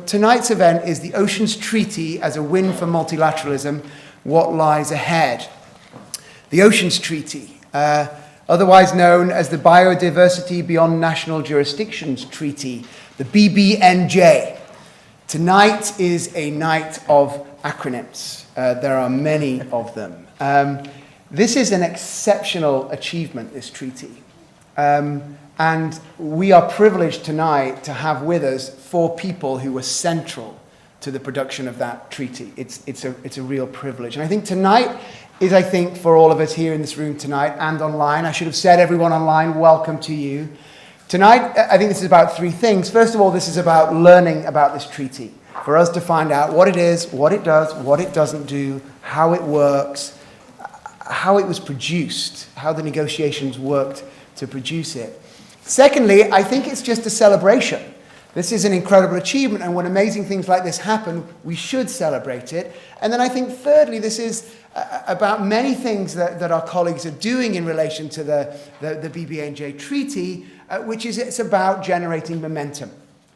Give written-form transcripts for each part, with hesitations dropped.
tonight's event is the Oceans Treaty as a win for multilateralism, what lies ahead. The Oceans Treaty, otherwise known as the Biodiversity Beyond National Jurisdictions Treaty, the BBNJ. Tonight is a night of acronyms. There are many of them. This is an exceptional achievement, this treaty. And we are privileged tonight to have with us 4 people who were central to the production of that treaty. It's a real privilege. And I think tonight is, for all of us here in this room tonight and online, I should have said everyone online, welcome to you. Tonight, I think this is about 3 things. First of all, this is about learning about this treaty, for us to find out what it is, what it does, what it doesn't do, how it works, how it was produced, how the negotiations worked to produce it. Secondly, I think it's just a celebration. This is an incredible achievement, and when amazing things like this happen, we should celebrate it. And then I think thirdly, this is about many things that our colleagues are doing in relation to the BBNJ treaty, which is it's about generating momentum.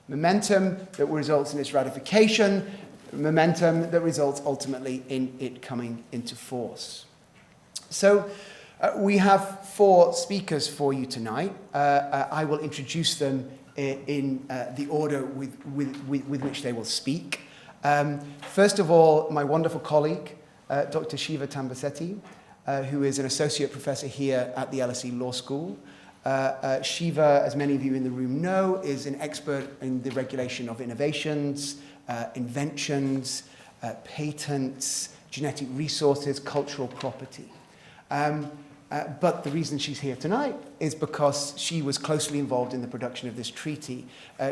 Momentum that results in its ratification, momentum that results ultimately in it coming into force. So we have 4 speakers for you tonight. I will introduce them in the order with which they will speak. First of all, my wonderful colleague, Dr. Siva Thambisetty, who is an associate professor here at the LSE Law School. Siva, as many of you in the room know, is an expert in the regulation of innovations, inventions, patents, genetic resources, cultural property. But the reason she's here tonight is because she was closely involved in the production of this treaty.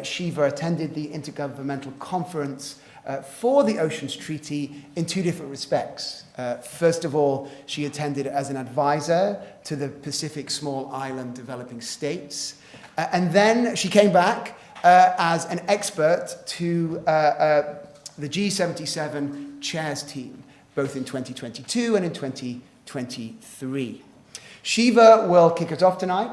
Siva attended the Intergovernmental Conference for the Oceans Treaty in 2 different respects. First of all, she attended as an advisor to the Pacific Small Island Developing States. And then she came back as an expert to the G77 chairs team, both in 2022 and in 2023. Siva will kick us off tonight.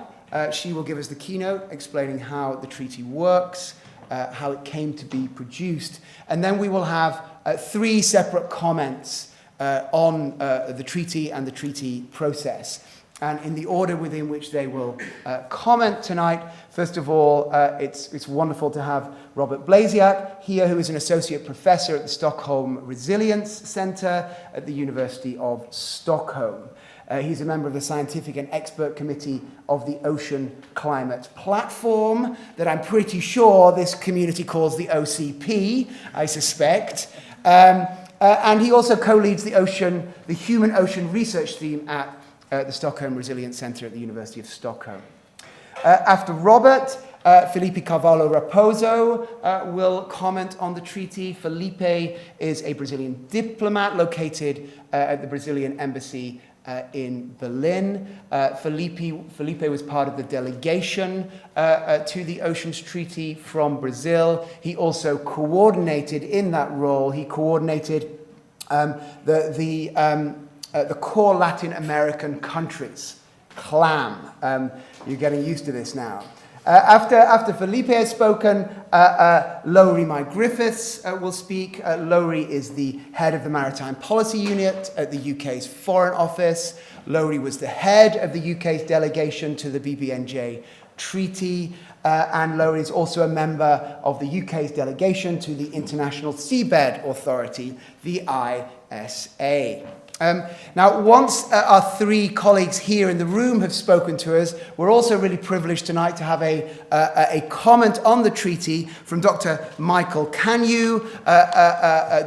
She will give us the keynote explaining how the treaty works, how it came to be produced, and then we will have 3 separate comments on the treaty and the treaty process. And in the order within which they will comment tonight, first of all, it's wonderful to have Robert Blasiak here, who is an associate professor at the Stockholm Resilience Centre at the University of Stockholm. He's a member of the Scientific and Expert Committee of the Ocean Climate Platform, that I'm pretty sure this community calls the OCP, I suspect. And he also co-leads the Human Ocean Research Team at the Stockholm Resilience Centre at the University of Stockholm. After Robert, Philippe Carvalho Raposo will comment on the treaty. Philippe is a Brazilian diplomat located at the Brazilian Embassy in Berlin. Philippe was part of the delegation to the Oceans Treaty from Brazil. He also coordinated in that role, he coordinated the core Latin American countries, CLAM. You're getting used to this now. After Philippe has spoken, Lowri Mai Griffiths will speak. Lowri is the head of the Maritime Policy Unit at the UK's Foreign Office. Lowri was the head of the UK's delegation to the BBNJ Treaty. And Lowri is also a member of the UK's delegation to the International Seabed Authority, the ISA. Now, once our 3 colleagues here in the room have spoken to us, we're also really privileged tonight to have a comment on the treaty from Dr. Michael Kanu.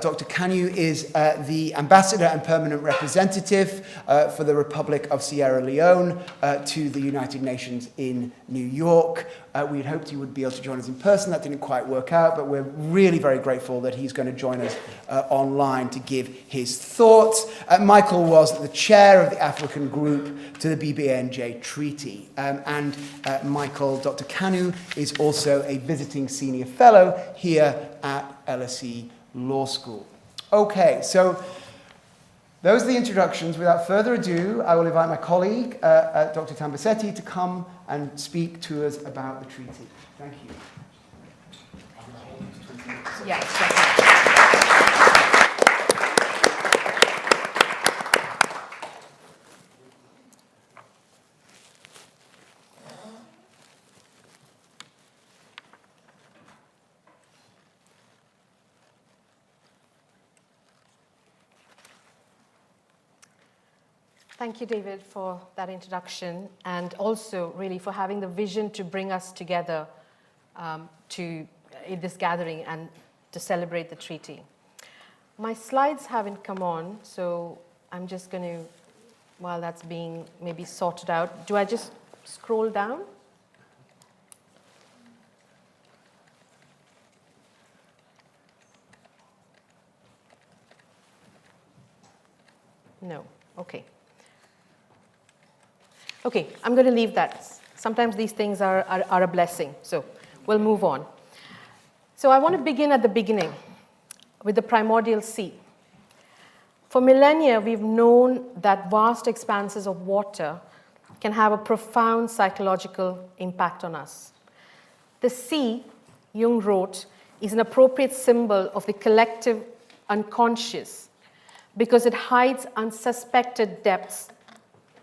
Dr. Kanu is the ambassador and permanent representative for the Republic of Sierra Leone to the United Nations in New York. We had hoped he would be able to join us in person. That didn't quite work out, but we're really very grateful that he's going to join us online to give his thoughts. Michael was the chair of the African group to the BBNJ Treaty. And Michael, Dr. Kanu, is also a visiting senior fellow here at LSE Law School. Okay, so those are the introductions. Without further ado, I will invite my colleague, Dr. Thambisetty, to come and speak to us about the treaty. Thank you. Yes. Thank you, David, for that introduction, and also really for having the vision to bring us together in this gathering and to celebrate the treaty. My slides haven't come on, so I'm just going to, while that's being maybe sorted out, do I just scroll down? No. Okay. Okay, I'm going to leave that. Sometimes these things are a blessing, so we'll move on. So I want to begin at the beginning with the primordial sea. For millennia, we've known that vast expanses of water can have a profound psychological impact on us. The sea, Jung wrote, is an appropriate symbol of the collective unconscious because it hides unsuspected depths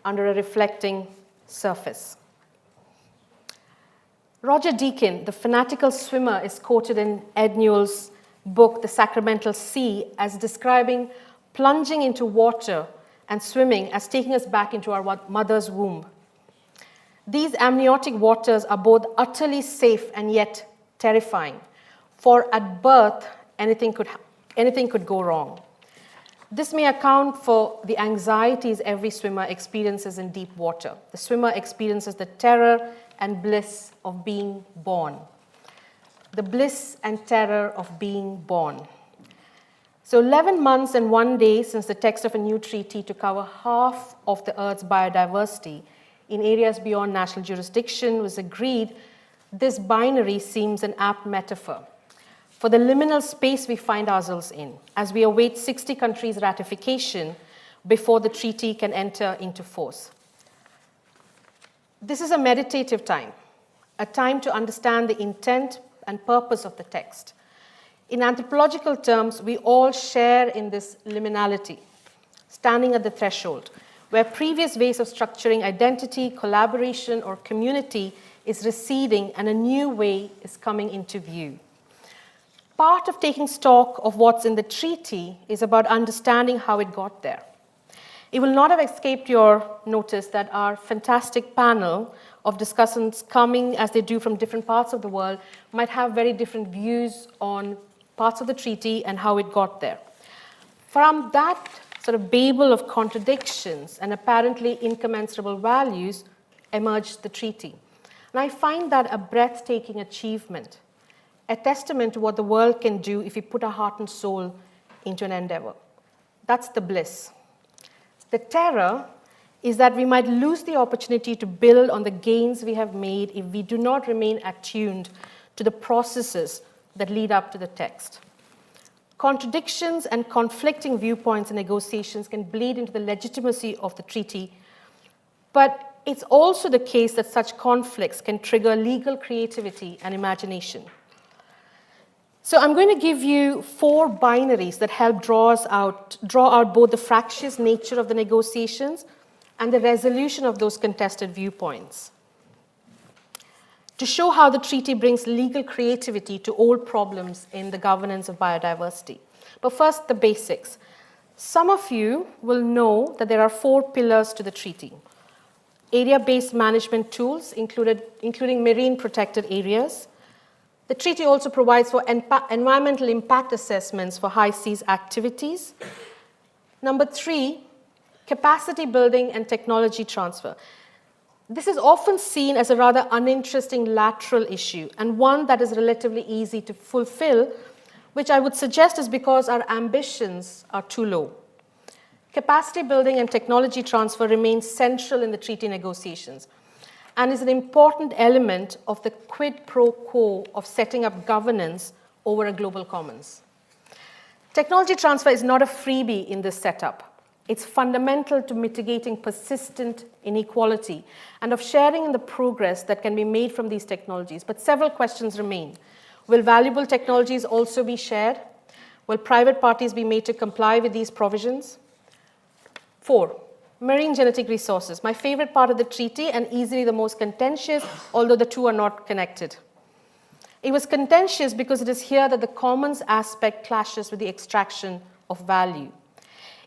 under a reflecting surface. Roger Deakin, the fanatical swimmer, is quoted in Ed Newell's book, The Sacramental Sea, as describing plunging into water and swimming as taking us back into our mother's womb. These amniotic waters are both utterly safe and yet terrifying, for at birth, anything could go wrong. This may account for the anxieties every swimmer experiences in deep water. The swimmer experiences the terror and bliss of being born. The bliss and terror of being born. So 11 months and 1 day since the text of a new treaty to cover half of the Earth's biodiversity in areas beyond national jurisdiction was agreed, this binary seems an apt metaphor for the liminal space we find ourselves in as we await 60 countries' ratification before the treaty can enter into force. This is a meditative time, a time to understand the intent and purpose of the text. In anthropological terms, we all share in this liminality, standing at the threshold, where previous ways of structuring identity, collaboration, or community is receding and a new way is coming into view. Part of taking stock of what's in the treaty is about understanding how it got there. It will not have escaped your notice that our fantastic panel of discussants coming as they do from different parts of the world might have very different views on parts of the treaty and how it got there. From that sort of babel of contradictions and apparently incommensurable values emerged the treaty. And I find that a breathtaking achievement, a testament to what the world can do if we put our heart and soul into an endeavor. That's the bliss. The terror is that we might lose the opportunity to build on the gains we have made if we do not remain attuned to the processes that lead up to the text. Contradictions and conflicting viewpoints and negotiations can bleed into the legitimacy of the treaty, but it's also the case that such conflicts can trigger legal creativity and imagination. So I'm going to give you 4 binaries that help draw out both the fractious nature of the negotiations and the resolution of those contested viewpoints, to show how the treaty brings legal creativity to old problems in the governance of biodiversity. But first, the basics. Some of you will know that there are 4 pillars to the treaty. Area-based management tools, including marine protected areas. The treaty also provides for environmental impact assessments for high seas activities. Number 3, capacity building and technology transfer. This is often seen as a rather uninteresting lateral issue and one that is relatively easy to fulfill, which I would suggest is because our ambitions are too low. Capacity building and technology transfer remain central in the treaty negotiations and is an important element of the quid pro quo of setting up governance over a global commons. Technology transfer is not a freebie in this setup. It's fundamental to mitigating persistent inequality and of sharing in the progress that can be made from these technologies. But several questions remain. Will valuable technologies also be shared? Will private parties be made to comply with these provisions? 4, marine genetic resources, my favorite part of the treaty and easily the most contentious, although the two are not connected. It was contentious because it is here that the commons aspect clashes with the extraction of value.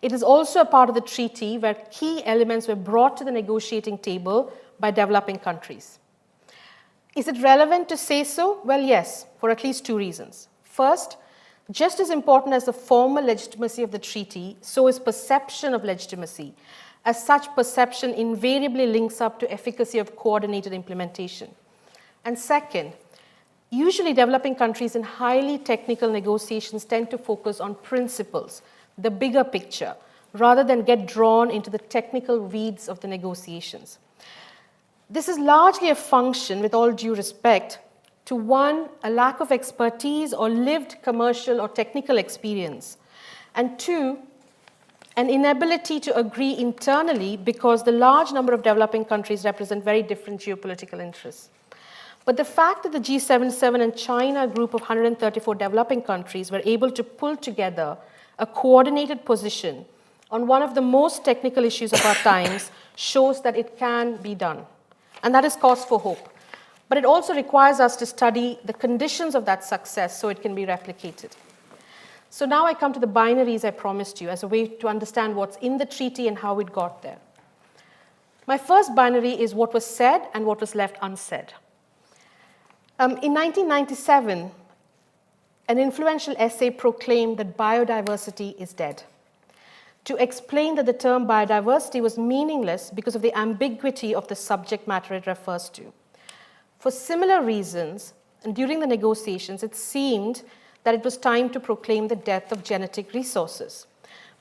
It is also a part of the treaty where key elements were brought to the negotiating table by developing countries. Is it relevant to say so? Well, yes, for at least 2 reasons. First, just as important as the formal legitimacy of the treaty, so is perception of legitimacy. As such, perception invariably links up to efficacy of coordinated implementation. And second, usually developing countries in highly technical negotiations tend to focus on principles, the bigger picture, rather than get drawn into the technical weeds of the negotiations. This is largely a function, with all due respect, to 1, a lack of expertise or lived commercial or technical experience, and 2, an inability to agree internally because the large number of developing countries represent very different geopolitical interests. But the fact that the G77 and China group of 134 developing countries were able to pull together a coordinated position on one of the most technical issues of our times shows that it can be done. And that is cause for hope. But it also requires us to study the conditions of that success so it can be replicated. So now I come to the binaries I promised you as a way to understand what's in the treaty and how it got there. My first binary is what was said and what was left unsaid. In 1997, an influential essay proclaimed that biodiversity is dead, to explain that the term biodiversity was meaningless because of the ambiguity of the subject matter it refers to. For similar reasons, and during the negotiations, it seemed that it was time to proclaim the death of genetic resources,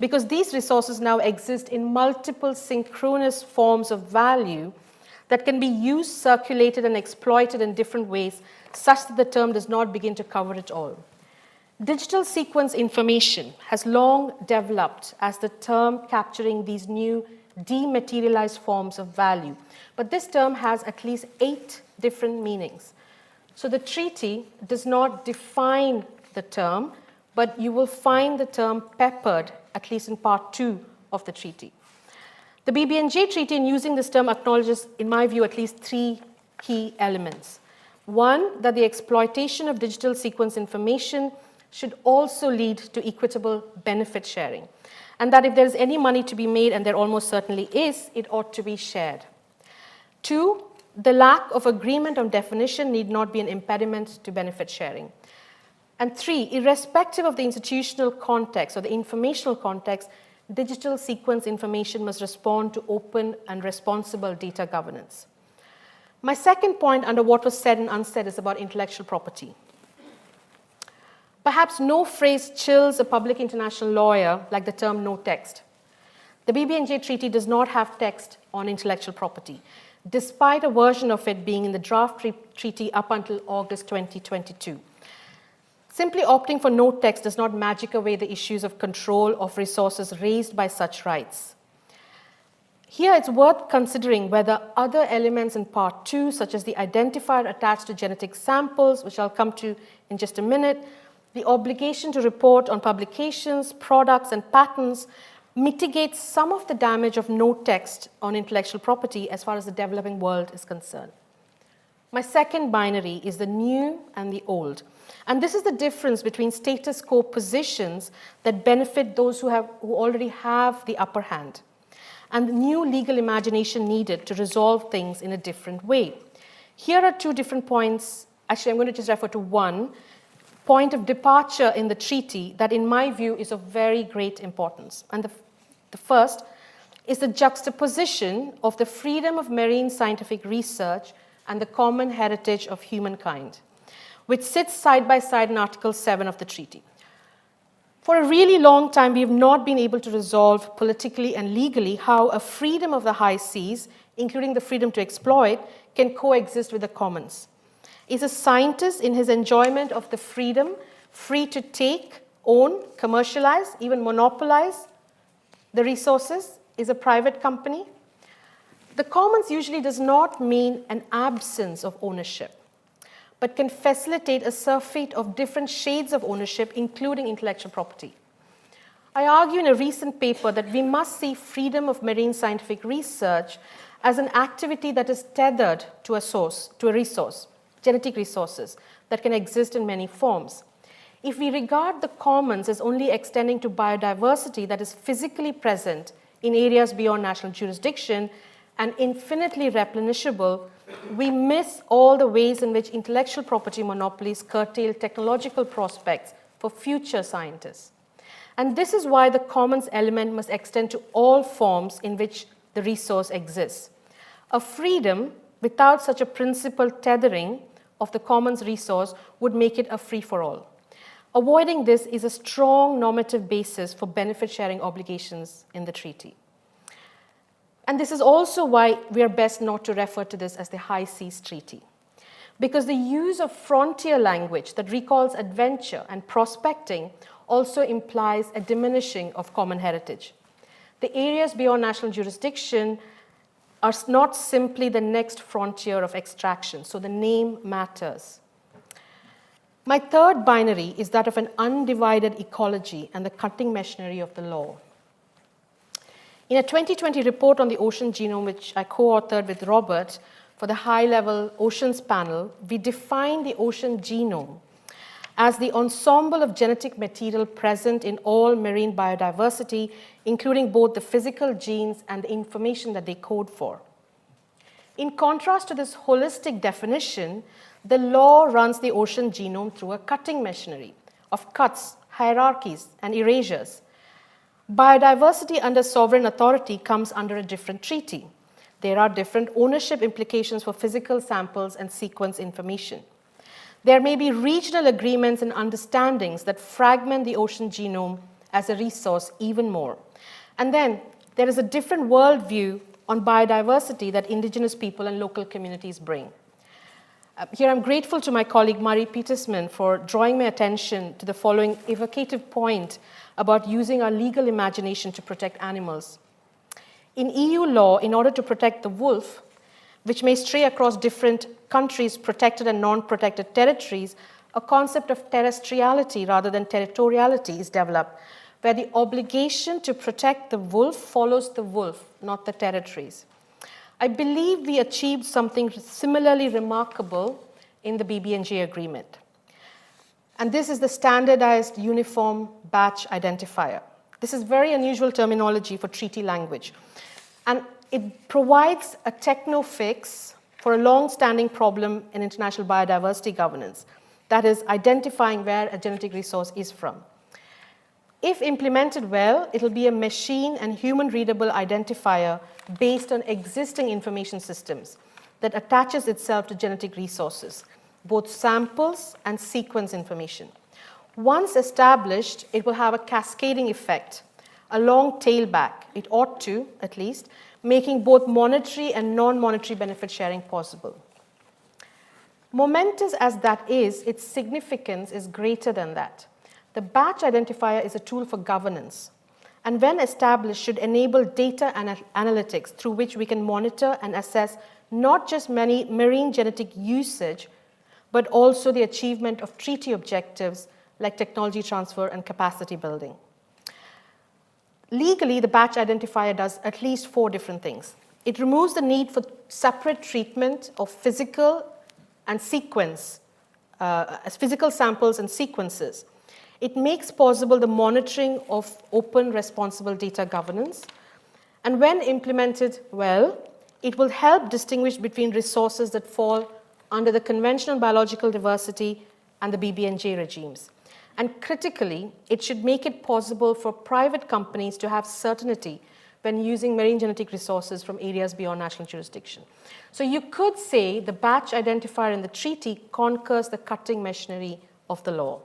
because these resources now exist in multiple synchronous forms of value that can be used, circulated, and exploited in different ways, such that the term does not begin to cover it all. Digital sequence information has long developed as the term capturing these new dematerialized forms of value. But this term has at least 8 different meanings. So the treaty does not define the term, but you will find the term peppered, at least in part 2 of the treaty. The BBNJ treaty, in using this term, acknowledges, in my view, at least 3 key elements. 1, that the exploitation of digital sequence information should also lead to equitable benefit sharing, and that if there is any money to be made, and there almost certainly is, it ought to be shared. 2, the lack of agreement on definition need not be an impediment to benefit sharing. And 3, irrespective of the institutional context or the informational context, digital sequence information must respond to open and responsible data governance. My second point under what was said and unsaid is about intellectual property. Perhaps no phrase chills a public international lawyer like the term no text. The BBNJ treaty does not have text on intellectual property, despite a version of it being in the draft treaty up until August 2022. Simply opting for no text does not magic away the issues of control of resources raised by such rights. Here it's worth considering whether other elements in part 2, such as the identifier attached to genetic samples, which I'll come to in just a minute, the obligation to report on publications, products, and patents mitigates some of the damage of no text on intellectual property as far as the developing world is concerned. My second binary is the new and the old. And this is the difference between status quo positions that benefit those who already have the upper hand, and the new legal imagination needed to resolve things in a different way. Here are 2 different points. Actually, I'm going to just refer to one point of departure in the treaty that, in my view, is of very great importance. And the first is the juxtaposition of the freedom of marine scientific research and the common heritage of humankind, which sits side by side in Article 7 of the treaty. For a really long time, we have not been able to resolve politically and legally how a freedom of the high seas, including the freedom to exploit, can coexist with the commons. Is a scientist, in his enjoyment of the freedom, free to take, own, commercialize, even monopolize the resources? Is a private company? The commons usually does not mean an absence of ownership, but can facilitate a surfeit of different shades of ownership, including intellectual property. I argue in a recent paper that we must see freedom of marine scientific research as an activity that is tethered to a source, to a resource, genetic resources that can exist in many forms. If we regard the commons as only extending to biodiversity that is physically present in areas beyond national jurisdiction and infinitely replenishable, we miss all the ways in which intellectual property monopolies curtail technological prospects for future scientists. And this is why the commons element must extend to all forms in which the resource exists. A freedom without such a principled tethering of the commons resource would make it a free-for-all. Avoiding this is a strong normative basis for benefit-sharing obligations in the treaty. And this is also why we are best not to refer to this as the High Seas Treaty, because the use of frontier language that recalls adventure and prospecting also implies a diminishing of common heritage. The areas beyond national jurisdiction are not simply the next frontier of extraction, so the name matters. My third binary is that of an undivided ecology and the cutting machinery of the law. In a 2020 report on the ocean genome, which I co-authored with Robert for the high-level oceans panel, we defined the ocean genome as the ensemble of genetic material present in all marine biodiversity, including both the physical genes and the information that they code for. In contrast to this holistic definition, the law runs the ocean genome through a cutting machinery of cuts, hierarchies, and erasures. Biodiversity under sovereign authority comes under a different treaty. There are different ownership implications for physical samples and sequence information. There may be regional agreements and understandings that fragment the ocean genome as a resource even more. And then there is a different worldview on biodiversity that indigenous people and local communities bring. Here I'm grateful to my colleague Murray Petersman for drawing my attention to the following evocative point about using our legal imagination to protect animals. In EU law, in order to protect the wolf, which may stray across different countries' protected and non-protected territories, a concept of terrestriality rather than territoriality is developed, where the obligation to protect the wolf follows the wolf, not the territories. I believe we achieved something similarly remarkable in the BBNJ agreement. And this is the standardized uniform batch identifier. This is very unusual terminology for treaty language. And it provides a techno-fix for a long-standing problem in international biodiversity governance, that is, identifying where a genetic resource is from. If implemented well, it'll be a machine and human-readable identifier based on existing information systems that attaches itself to genetic resources, both samples and sequence information. Once established, it will have a cascading effect, a long tail back. It ought to, at least, making both monetary and non-monetary benefit sharing possible. Momentous as that is, its significance is greater than that. The batch identifier is a tool for governance, and when established should enable data analytics through which we can monitor and assess not just marine genetic usage, but also the achievement of treaty objectives like technology transfer and capacity building. Legally, the batch identifier does at least 4 different things. It removes the need for separate treatment of physical and sequence, physical samples and sequences. It makes possible the monitoring of open, responsible data governance. And when implemented well, it will help distinguish between resources that fall under the conventional biological diversity and the BBNJ regimes. And critically, it should make it possible for private companies to have certainty when using marine genetic resources from areas beyond national jurisdiction. So you could say the batch identifier in the treaty conquers the cutting machinery of the law.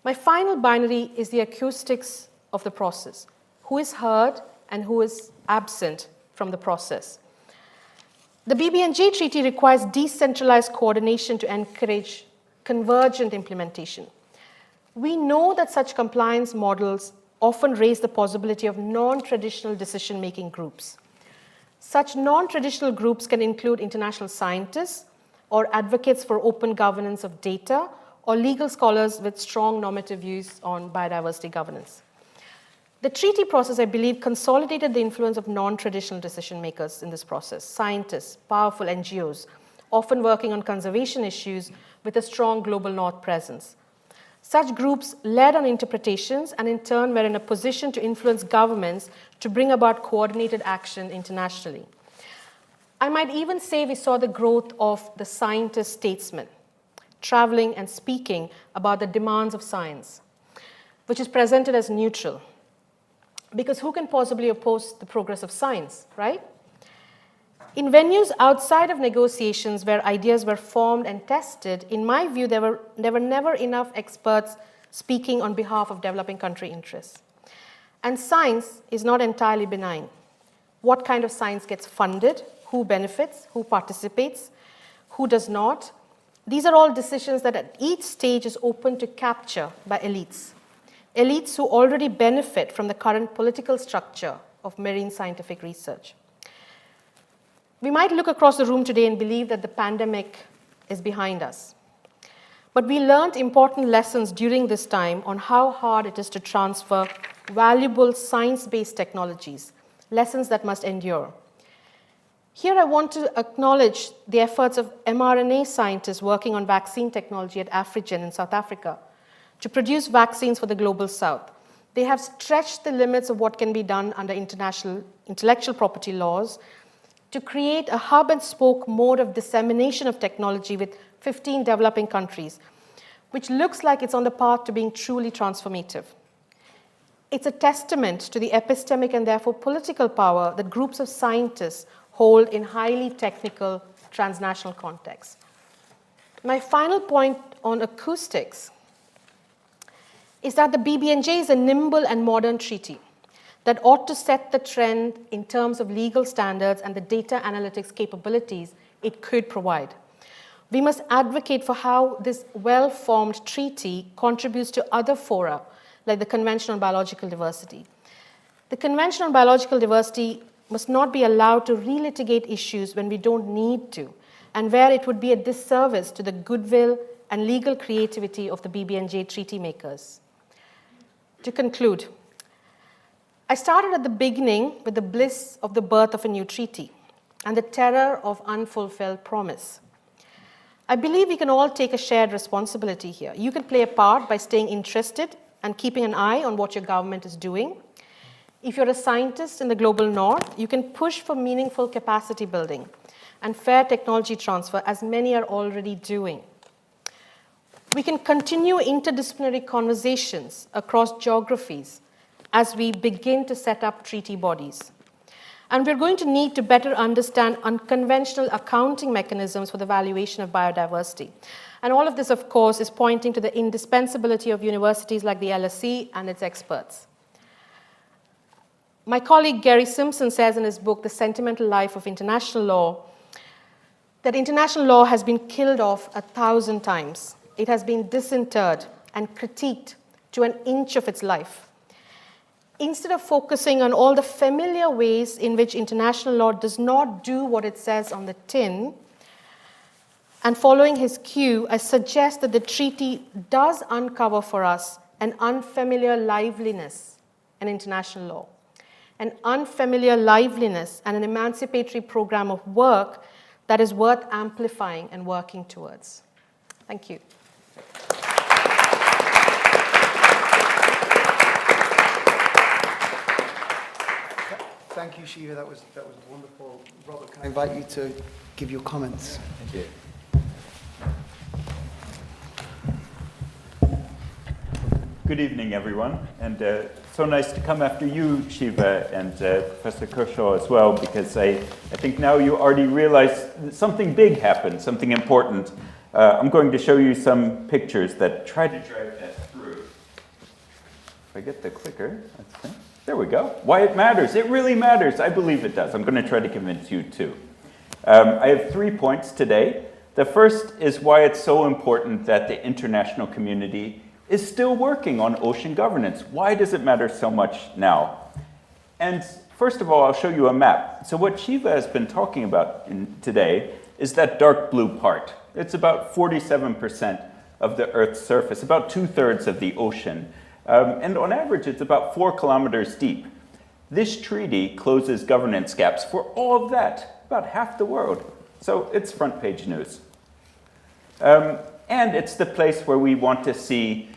My final binary is the acoustics of the process. Who is heard and who is absent from the process? The BBNJ treaty requires decentralized coordination to encourage convergent implementation. We know that such compliance models often raise the possibility of non-traditional decision-making groups. Such non-traditional groups can include international scientists, or advocates for open governance of data, or legal scholars with strong normative views on biodiversity governance. The treaty process, I believe, consolidated the influence of non-traditional decision makers in this process, scientists, powerful NGOs, often working on conservation issues with a strong global north presence. Such groups led on interpretations and in turn were in a position to influence governments to bring about coordinated action internationally. I might even say we saw the growth of the scientist statesman, traveling and speaking about the demands of science, which is presented as neutral. Because who can possibly oppose the progress of science, right? In venues outside of negotiations where ideas were formed and tested, in my view, there were never enough experts speaking on behalf of developing country interests. And science is not entirely benign. What kind of science gets funded, who benefits, who participates, who does not? These are all decisions that at each stage is open to capture by elites. Elites who already benefit from the current political structure of marine scientific research. We might look across the room today and believe that the pandemic is behind us. But we learned important lessons during this time on how hard it is to transfer valuable science-based technologies, lessons that must endure. Here I want to acknowledge the efforts of mRNA scientists working on vaccine technology at Afrigen in South Africa to produce vaccines for the global south. They have stretched the limits of what can be done under international intellectual property laws to create a hub and spoke mode of dissemination of technology with 15 developing countries, which looks like it's on the path to being truly transformative. It's a testament to the epistemic and therefore political power that groups of scientists hold in highly technical transnational contexts. My final point on acoustics is that the BBNJ is a nimble and modern treaty that ought to set the trend in terms of legal standards and the data analytics capabilities it could provide. We must advocate for how this well-formed treaty contributes to other fora, like the Convention on Biological Diversity. The Convention on Biological Diversity must not be allowed to relitigate issues when we don't need to, and where it would be a disservice to the goodwill and legal creativity of the BBNJ treaty makers. To conclude, I started at the beginning with the bliss of the birth of a new treaty and the terror of unfulfilled promise. I believe we can all take a shared responsibility here. You can play a part by staying interested and keeping an eye on what your government is doing. If you're a scientist in the global north, you can push for meaningful capacity building and fair technology transfer, as many are already doing. We can continue interdisciplinary conversations across geographies as we begin to set up treaty bodies. And we're going to need to better understand unconventional accounting mechanisms for the valuation of biodiversity. And all of this, of course, is pointing to the indispensability of universities like the LSE and its experts. My colleague Gary Simpson says in his book, The Sentimental Life of International Law, that international law has been killed off 1,000 times. It has been disinterred and critiqued to an inch of its life. Instead of focusing on all the familiar ways in which international law does not do what it says on the tin, and following his cue, I suggest that the treaty does uncover for us an unfamiliar liveliness in international law, an unfamiliar liveliness and an emancipatory program of work that is worth amplifying and working towards. Thank you. Thank you, Siva. That was wonderful. Robert, can I invite you to give your comments? Thank you. Good evening, everyone, and so nice to come after you, Siva, and Professor Kershaw as well, because I think now you already realize that something big happened, something important. I'm going to show you some pictures that try to drive that through. If I get the clicker, there we go. Why it matters. It really matters. I believe it does. I'm going to try to convince you too. I have 3 points today. The first is why it's so important that the international community is still working on ocean governance. Why does it matter so much now? And first of all, I'll show you a map. So what Siva has been talking about today is that dark blue part. It's about 47% of the Earth's surface, about 2/3 of the ocean. And on average, it's about 4 kilometers deep. This treaty closes governance gaps for all of that, about half the world. So it's front page news. And it's the place where we want to see,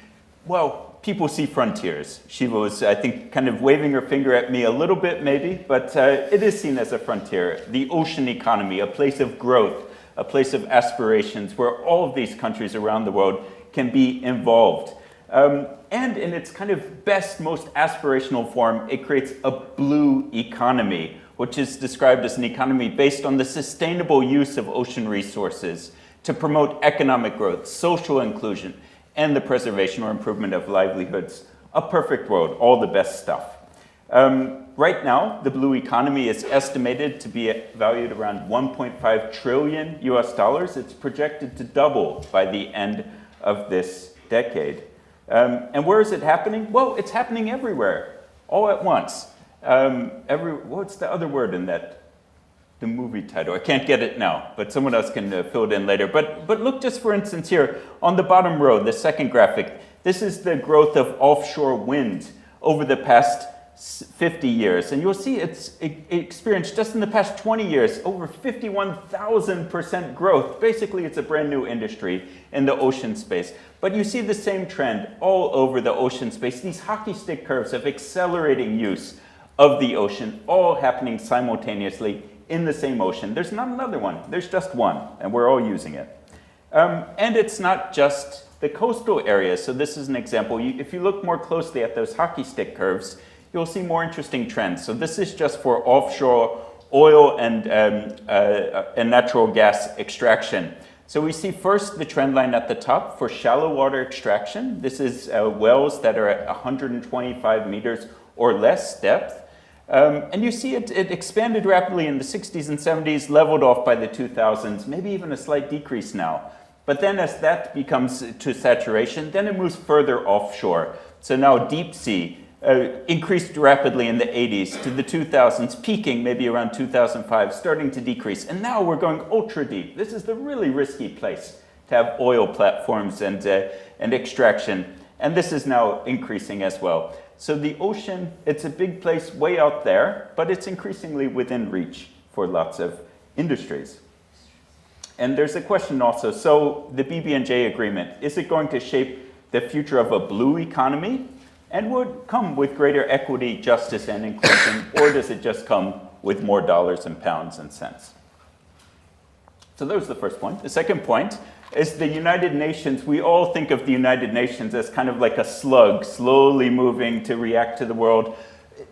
well, people see frontiers. Shiva was, I think, kind of waving her finger at me a little bit, maybe, but it is seen as a frontier. The ocean economy, a place of growth, a place of aspirations where all of these countries around the world can be involved. And in its kind of best, most aspirational form, it creates a blue economy, which is described as an economy based on the sustainable use of ocean resources to promote economic growth, social inclusion, and the preservation or improvement of livelihoods. A perfect world, all the best stuff. Right now, the blue economy is estimated to be valued around 1.5 trillion US dollars. It's projected to double by the end of this decade. And where is it happening? Well, it's happening everywhere, all at once. What's the other word in that? The movie title. I can't get it now, but someone else can fill it in later. But look just for instance here, on the bottom row, the second graphic, this is the growth of offshore wind over the past 50 years. And you'll see it's experienced just in the past 20 years, over 51,000% growth. Basically, it's a brand new industry in the ocean space. But you see the same trend all over the ocean space, these hockey stick curves of accelerating use of the ocean, all happening simultaneously in the same ocean. There's not another one, there's just one, and we're all using it. And it's not just the coastal areas. So this is an example. If you look more closely at those hockey stick curves, you'll see more interesting trends. So this is just for offshore oil and natural gas extraction. So we see first the trend line at the top for shallow water extraction. This is wells that are at 125 meters or less depth. And you see it expanded rapidly in the 60s and 70s, leveled off by the 2000s, maybe even a slight decrease now. But then as that becomes to saturation, then it moves further offshore. So now deep sea increased rapidly in the 80s to the 2000s, peaking maybe around 2005, starting to decrease. And now we're going ultra deep. This is the really risky place to have oil platforms and extraction. And this is now increasing as well. So the ocean, it's a big place way out there, but it's increasingly within reach for lots of industries. And there's a question also, so the BBNJ agreement, is it going to shape the future of a blue economy and would come with greater equity, justice, and inclusion, or does it just come with more dollars and pounds and cents? So that was the first point. The second point is the United Nations. We all think of the United Nations as kind of like a slug slowly moving to react to the world.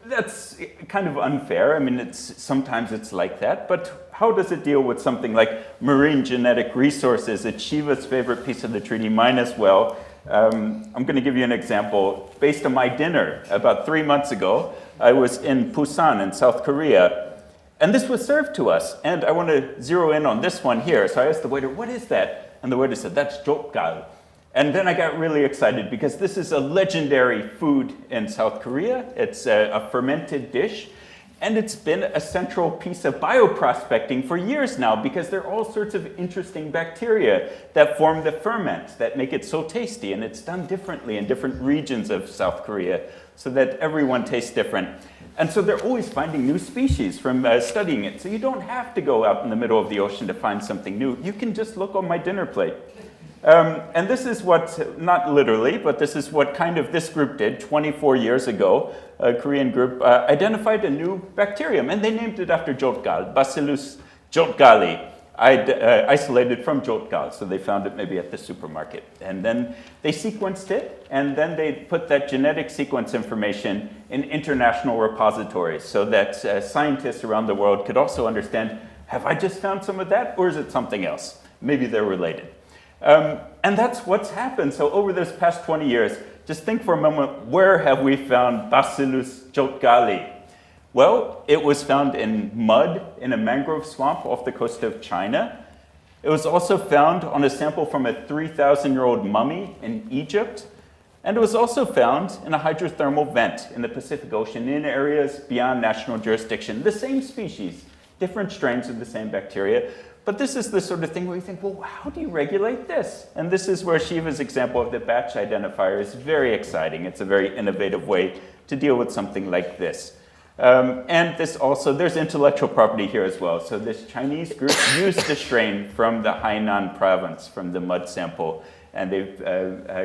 That's kind of unfair. I mean, sometimes it's like that, but how does it deal with something like marine genetic resources? It's Shiva's favorite piece of the treaty, mine as well. I'm going to give you an example. Based on my dinner about 3 months ago, I was in Busan in South Korea, and this was served to us. And I want to zero in on this one here. So I asked the waiter, what is that? And the waiter said, that's jokgal. And then I got really excited because this is a legendary food in South Korea. It's a fermented dish. And it's been a central piece of bioprospecting for years now because there are all sorts of interesting bacteria that form the ferment that make it so tasty. And it's done differently in different regions of South Korea so that everyone tastes different. And so they're always finding new species from studying it. So you don't have to go out in the middle of the ocean to find something new. You can just look on my dinner plate. And this is what, not literally, but this is what kind of this group did 24 years ago. A Korean group identified a new bacterium, and they named it after jotgal, Bacillus jotgali, isolated from jotgal. So they found it maybe at the supermarket. And then they sequenced it, and then they put that genetic sequence information in international repositories so that scientists around the world could also understand, have I just found some of that, or is it something else? Maybe they're related. And that's what's happened. So over this past 20 years, just think for a moment, where have we found Bacillus jotgali? Well, it was found in mud in a mangrove swamp off the coast of China. It was also found on a sample from a 3,000-year-old mummy in Egypt. And it was also found in a hydrothermal vent in the Pacific Ocean in areas beyond national jurisdiction. The same species, different strains of the same bacteria, But this is the sort of thing where you think, well, how do you regulate this? And this is where Siva's example of the batch identifier is very exciting. It's a very innovative way to deal with something like this. And this also, there's intellectual property here as well. So this Chinese group used the strain from the Hainan province, from the mud sample, and they've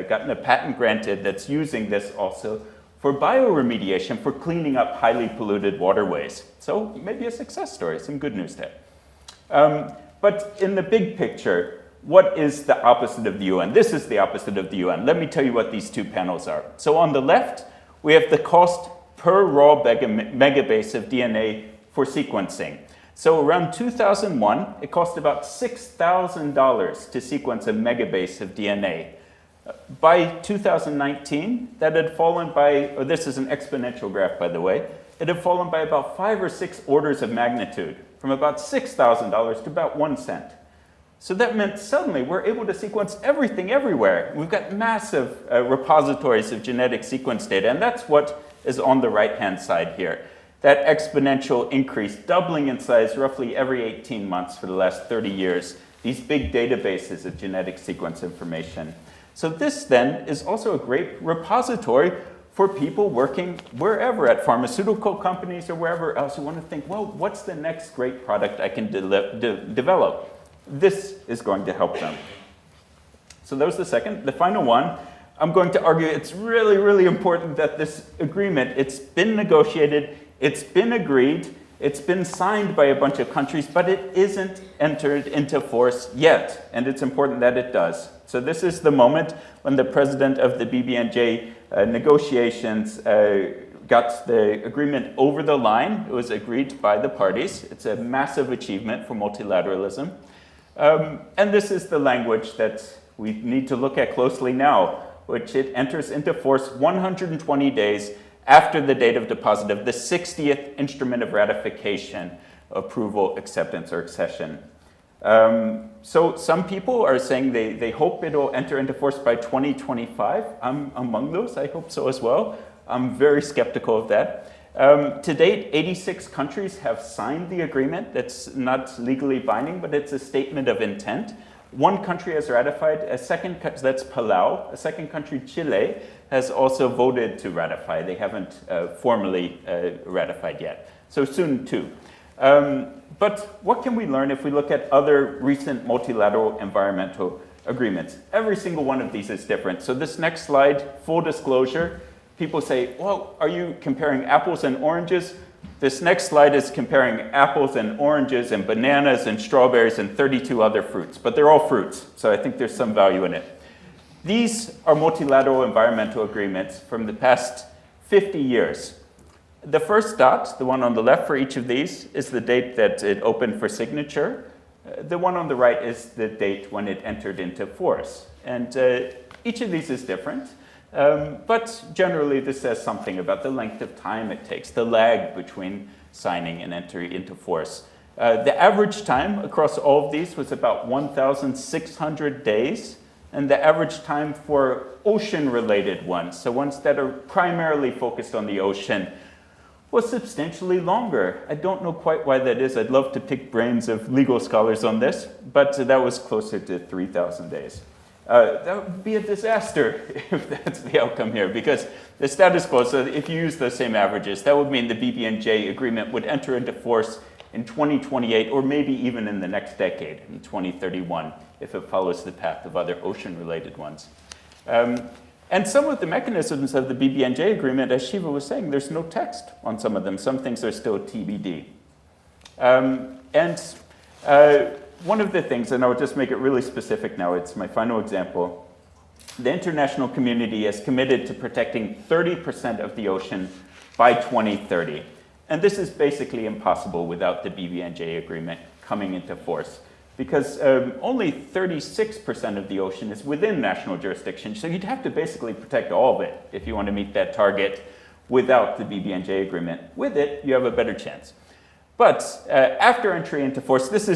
gotten a patent granted that's using this also for bioremediation, for cleaning up highly polluted waterways. So maybe a success story, some good news there. But in the big picture, what is the opposite of the UN? This is the opposite of the UN. Let me tell you what these two panels are. So on the left, we have the cost per raw megabase of DNA for sequencing. So around 2001, it cost about $6,000 to sequence a megabase of DNA. By 2019, that had fallen by, this is an exponential graph, by the way, it had fallen by about 5 or 6 orders of magnitude, from about $6,000 to about 1 cent. So that meant suddenly we're able to sequence everything everywhere. We've got massive repositories of genetic sequence data, and that's what is on the right-hand side here. That exponential increase, doubling in size roughly every 18 months for the last 30 years, these big databases of genetic sequence information. So this then is also a great repository for people working wherever, at pharmaceutical companies or wherever else, who want to think, well, what's the next great product I can develop? This is going to help them. So that was the second. The final one, I'm going to argue it's really, really important that this agreement, it's been negotiated, it's been agreed, it's been signed by a bunch of countries, but it isn't entered into force yet, and it's important that it does. So this is the moment when the president of the BBNJ negotiations got the agreement over the line. It was agreed by the parties. It's a massive achievement for multilateralism. And this is the language that we need to look at closely now, which it enters into force 120 days after the date of deposit of the 60th instrument of ratification, approval, acceptance, or accession. So some people are saying they hope it'll enter into force by 2025. I'm among those. I hope so as well. I'm very skeptical of that. To date, 86 countries have signed the agreement. That's not legally binding, but it's a statement of intent. One country has ratified, that's Palau. A second country, Chile, has also voted to ratify. They haven't formally ratified yet. So soon too. But what can we learn if we look at other recent multilateral environmental agreements? Every single one of these is different. So this next slide, full disclosure, people say, well, are you comparing apples and oranges? This next slide is comparing apples and oranges and bananas and strawberries and 32 other fruits, but they're all fruits, so I think there's some value in it. These are multilateral environmental agreements from the past 50 years. The first dot, the one on the left for each of these, is the date that it opened for signature. The one on the right is the date when it entered into force. And each of these is different. But generally, this says something about the length of time it takes, the lag between signing and entry into force. The average time across all of these was about 1,600 days, and the average time for ocean-related ones, so ones that are primarily focused on the ocean, was substantially longer. I don't know quite why that is. I'd love to pick brains of legal scholars on this, but that was closer to 3,000 days. That would be a disaster if that's the outcome here, because the status quo, so if you use those same averages, that would mean the BBNJ agreement would enter into force in 2028, or maybe even in the next decade, in 2031, if it follows the path of other ocean-related ones. And some of the mechanisms of the BBNJ agreement, as Siva was saying, there's no text on some of them. Some things are still TBD. One of the things, and I'll just make it really specific now, it's my final example, the international community is committed to protecting 30% of the ocean by 2030. And this is basically impossible without the BBNJ agreement coming into force, because only 36% of the ocean is within national jurisdiction, so you'd have to basically protect all of it if you want to meet that target without the BBNJ agreement. With it, you have a better chance. But after entry into force, this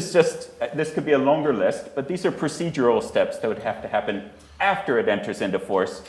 could be a longer list, but these are procedural steps that would have to happen after it enters into force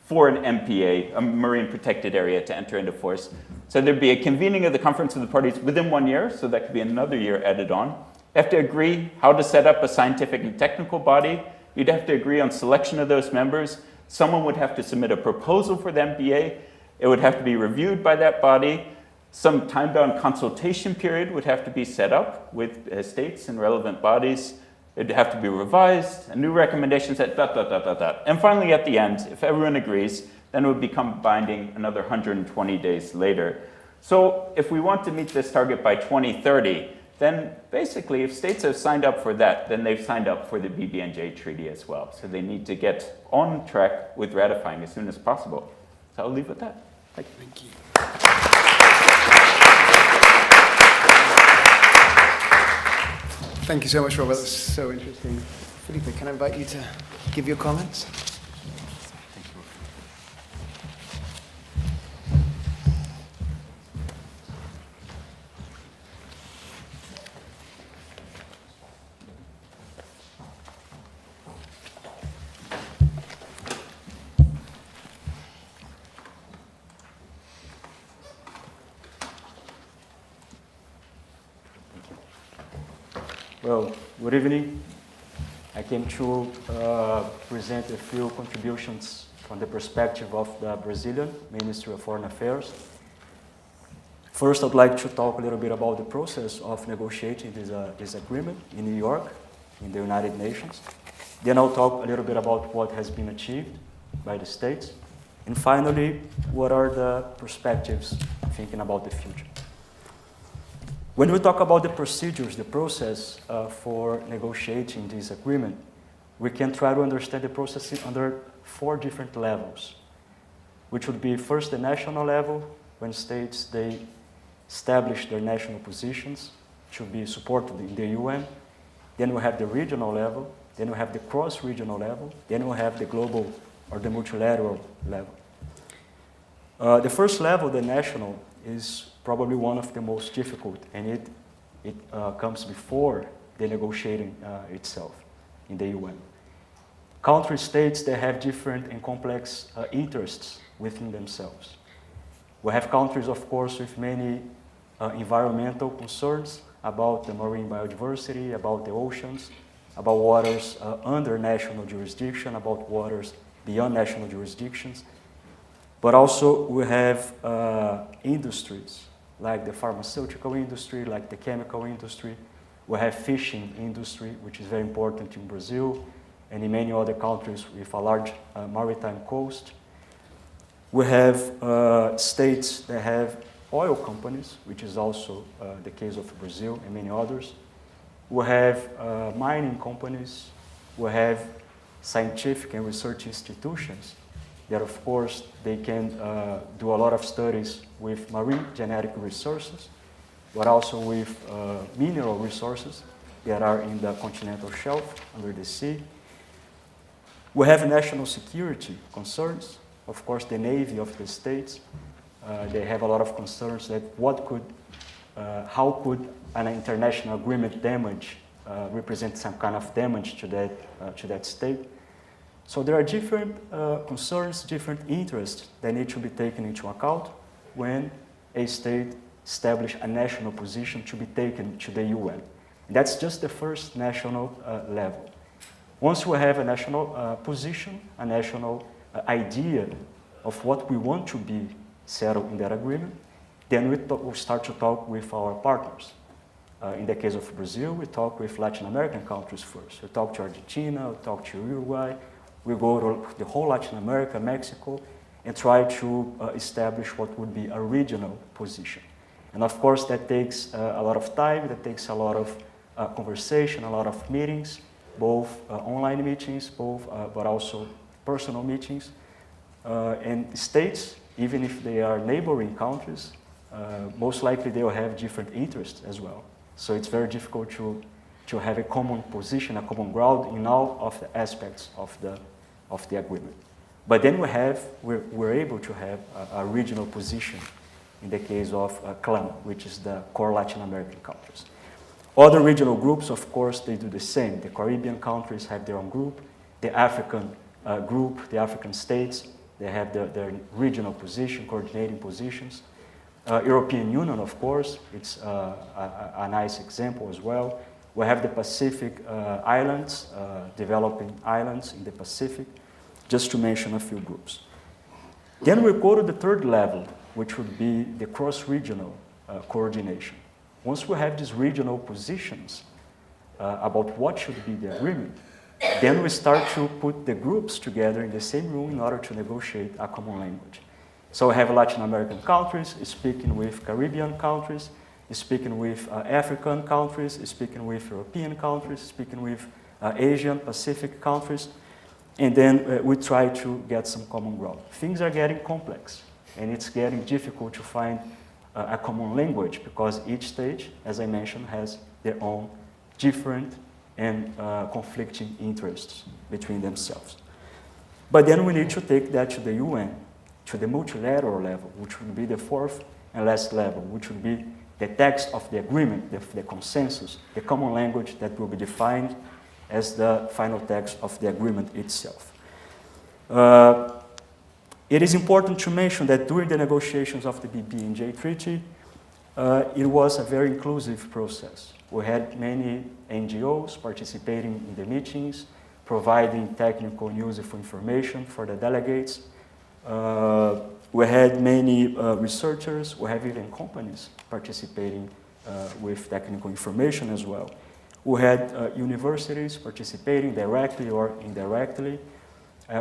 for an MPA, a marine protected area, to enter into force. So there'd be a convening of the Conference of the Parties within 1 year, so that could be another year added on. You have to agree how to set up a scientific and technical body. You'd have to agree on selection of those members. Someone would have to submit a proposal for the MBA. It would have to be reviewed by that body. Some time-bound consultation period would have to be set up with states and relevant bodies. It'd have to be revised, a new recommendation set, ... And finally, at the end, if everyone agrees, then it would become binding another 120 days later. So if we want to meet this target by 2030, then basically if states have signed up for that, then they've signed up for the BBNJ treaty as well. So they need to get on track with ratifying as soon as possible. So I'll leave it at that. Thank you. Thank you. Thank you so much, Robert. That's so interesting. Philippe, can I invite you to give your comments? Well, good evening. I came to present a few contributions from the perspective of the Brazilian Ministry of Foreign Affairs. First, I'd like to talk a little bit about the process of negotiating this agreement in New York, in the United Nations. Then I'll talk a little bit about what has been achieved by the states. And finally, what are the perspectives thinking about the future. When we talk about the procedures, the process for negotiating this agreement, we can try to understand the process under 4 different levels, which would be first the national level, when states, they establish their national positions to be supported in the UN. Then we have the regional level, then we have the cross-regional level, then we have the global or the multilateral level. The first level, the national, is probably one of the most difficult, and it comes before the negotiating itself in the UN. Country states, they have different and complex interests within themselves. We have countries, of course, with many environmental concerns about the marine biodiversity, about the oceans, about waters under national jurisdiction, about waters beyond national jurisdictions. But also we have industries, like the pharmaceutical industry, like the chemical industry. We have fishing industry, which is very important in Brazil and in many other countries with a large maritime coast. We have states that have oil companies, which is also the case of Brazil and many others. We have mining companies. We have scientific and research institutions that, of course, they can do a lot of studies with marine genetic resources, but also with mineral resources that are in the continental shelf, under the sea. We have national security concerns. Of course, the Navy of the states, they have a lot of concerns that how could an international agreement represent some kind of damage to that state. So there are different concerns, different interests that need to be taken into account when a state establishes a national position to be taken to the UN. And that's just the first national level. Once we have a national position, a national idea of what we want to be settled in that agreement, then we start to talk with our partners. In the case of Brazil, we talk with Latin American countries first. We talk to Argentina, we talk to Uruguay. We go to the whole Latin America, Mexico, and try to establish what would be a regional position. And of course, that takes a lot of time, that takes a lot of conversation, a lot of meetings, both online meetings, but also personal meetings. And states, even if they are neighboring countries, most likely they will have different interests as well. So it's very difficult to have a common position, a common ground in all of the aspects of the agreement. But then we're able to have a regional position in the case of CLAM, which is the core Latin American countries. Other regional groups, of course, they do the same. The Caribbean countries have their own group. The African group, the African states, they have their regional position, coordinating positions. European Union, of course, it's a nice example as well. We have the Pacific islands, developing islands in the Pacific, just to mention a few groups. Then we go to the third level, which would be the cross-regional coordination. Once we have these regional positions about what should be the agreement, then we start to put the groups together in the same room in order to negotiate a common language. So we have Latin American countries speaking with Caribbean countries, speaking with African countries, speaking with European countries, speaking with Asian, Pacific countries, and then we try to get some common ground. Things are getting complex, and it's getting difficult to find a common language because each stage, as I mentioned, has their own different and conflicting interests between themselves. But then we need to take that to the UN, to the multilateral level, which would be the fourth and last level, which would be the text of the agreement, the consensus, the common language that will be defined as the final text of the agreement itself. It is important to mention that during the negotiations of the BBNJ Treaty, it was a very inclusive process. We had many NGOs participating in the meetings, providing technical and useful information for the delegates. We had many researchers, we have even companies participating with technical information as well. We had universities participating directly or indirectly.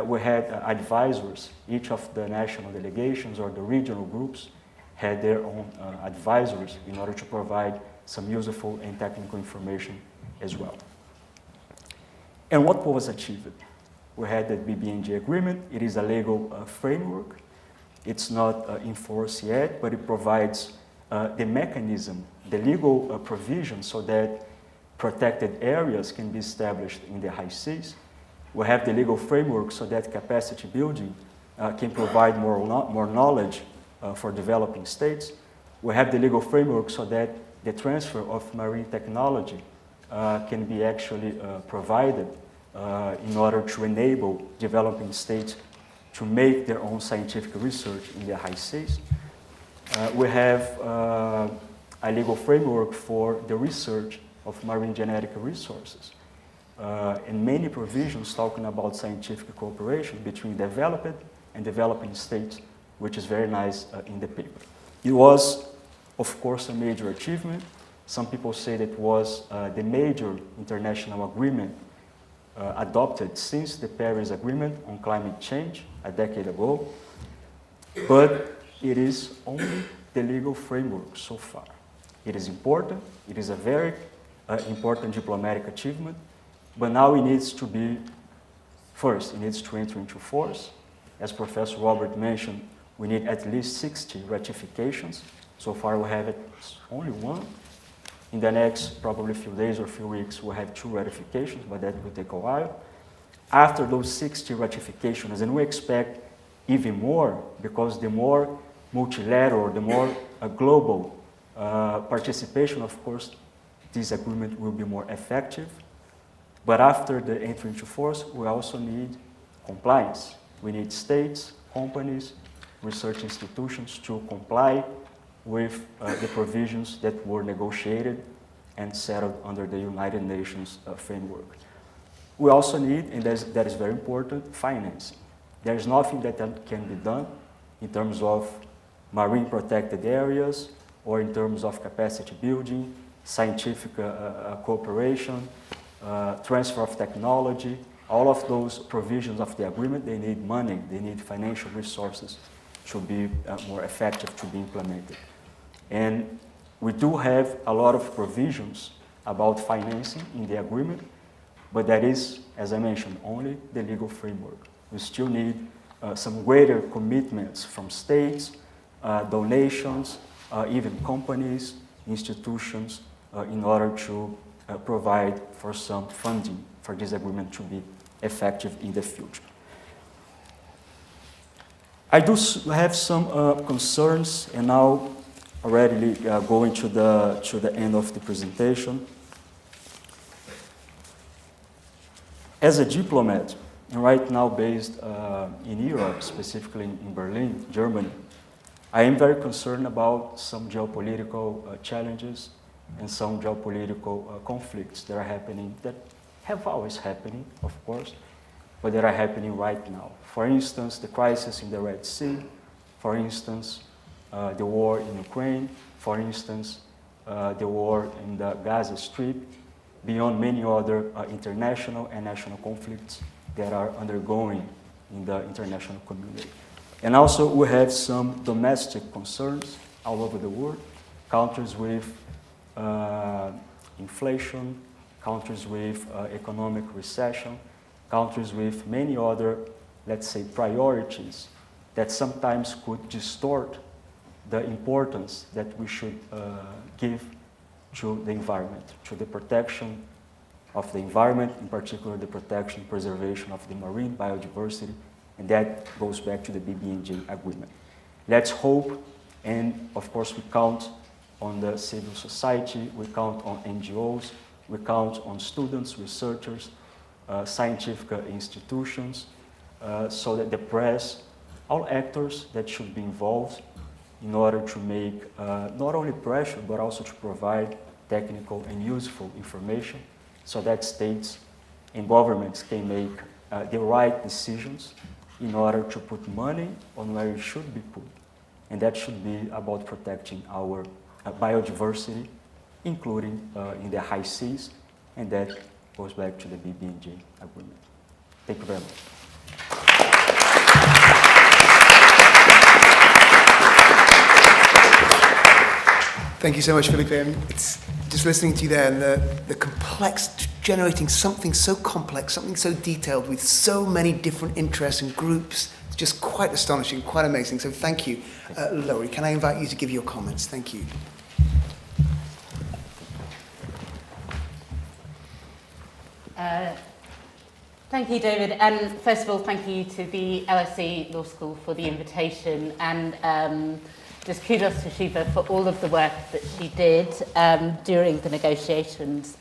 We had advisors. Each of the national delegations or the regional groups had their own advisors in order to provide some useful and technical information as well. And what was achieved? We had the BBNJ agreement. It is a legal framework. It's not in force yet, but it provides the mechanism, the legal provision so that protected areas can be established in the high seas. We have the legal framework so that capacity building can provide more knowledge for developing states. We have the legal framework so that the transfer of marine technology can be actually provided in order to enable developing states to make their own scientific research in the high seas. We have a legal framework for the research of marine genetic resources, and many provisions talking about scientific cooperation between developed and developing states, which is very nice in the paper. It was, of course, a major achievement. Some people say that it was the major international agreement adopted since the Paris Agreement on climate change a decade ago, but it is only the legal framework so far. It is important, it is a very important diplomatic achievement, but now it needs to be, first, it needs to enter into force. As Professor Robert mentioned, we need at least 60 ratifications. So far we have only one. In the next probably few days or few weeks, we'll have 2 ratifications, but that will take a while. After those 60 ratifications, and we expect even more, because the more multilateral, the more global participation, of course, this agreement will be more effective. But after the entry into force, we also need compliance. We need states, companies, research institutions to comply with the provisions that were negotiated and settled under the United Nations framework. We also need, and that is very important, financing. There is nothing that can be done in terms of marine protected areas or in terms of capacity building, scientific cooperation, transfer of technology. All of those provisions of the agreement, they need money, they need financial resources to be more effective, to be implemented. And we do have a lot of provisions about financing in the agreement, but that is, as I mentioned, only the legal framework. We still need some greater commitments from states, donations, even companies, institutions, in order to provide for some funding for this agreement to be effective in the future. I do have some concerns, and now already going to the end of the presentation. As a diplomat, and right now based in Europe, specifically in Berlin, Germany, I am very concerned about some geopolitical challenges and some geopolitical conflicts that are happening, that have always happening, of course, but that are happening right now. For instance, the crisis in the Red Sea, for instance, the war in Ukraine, for instance, the war in the Gaza Strip, beyond many other international and national conflicts that are undergoing in the international community. And also we have some domestic concerns all over the world, countries with inflation, countries with economic recession, countries with many other, let's say, priorities that sometimes could distort the importance that we should give to the environment, to the protection of the environment, in particular the protection and preservation of the marine biodiversity, and that goes back to the BBNJ agreement. Let's hope, and of course we count on the civil society, we count on NGOs, we count on students, researchers, scientific institutions, so that the press, all actors that should be involved in order to make not only pressure, but also to provide technical and useful information so that states and governments can make the right decisions in order to put money on where it should be put. And that should be about protecting our biodiversity, including in the high seas, and that goes back to the BBNJ agreement. Thank you very much. Thank you so much, Philippe. It's just listening to you there, and the complex, generating something so complex, something so detailed with so many different interests and groups. It's just quite astonishing, quite amazing. So thank you. Lowri, can I invite you to give your comments? Thank you. Thank you, David. And first of all, thank you to the LSE Law School for the invitation, and just kudos to Siva for all of the work that she did during the negotiations.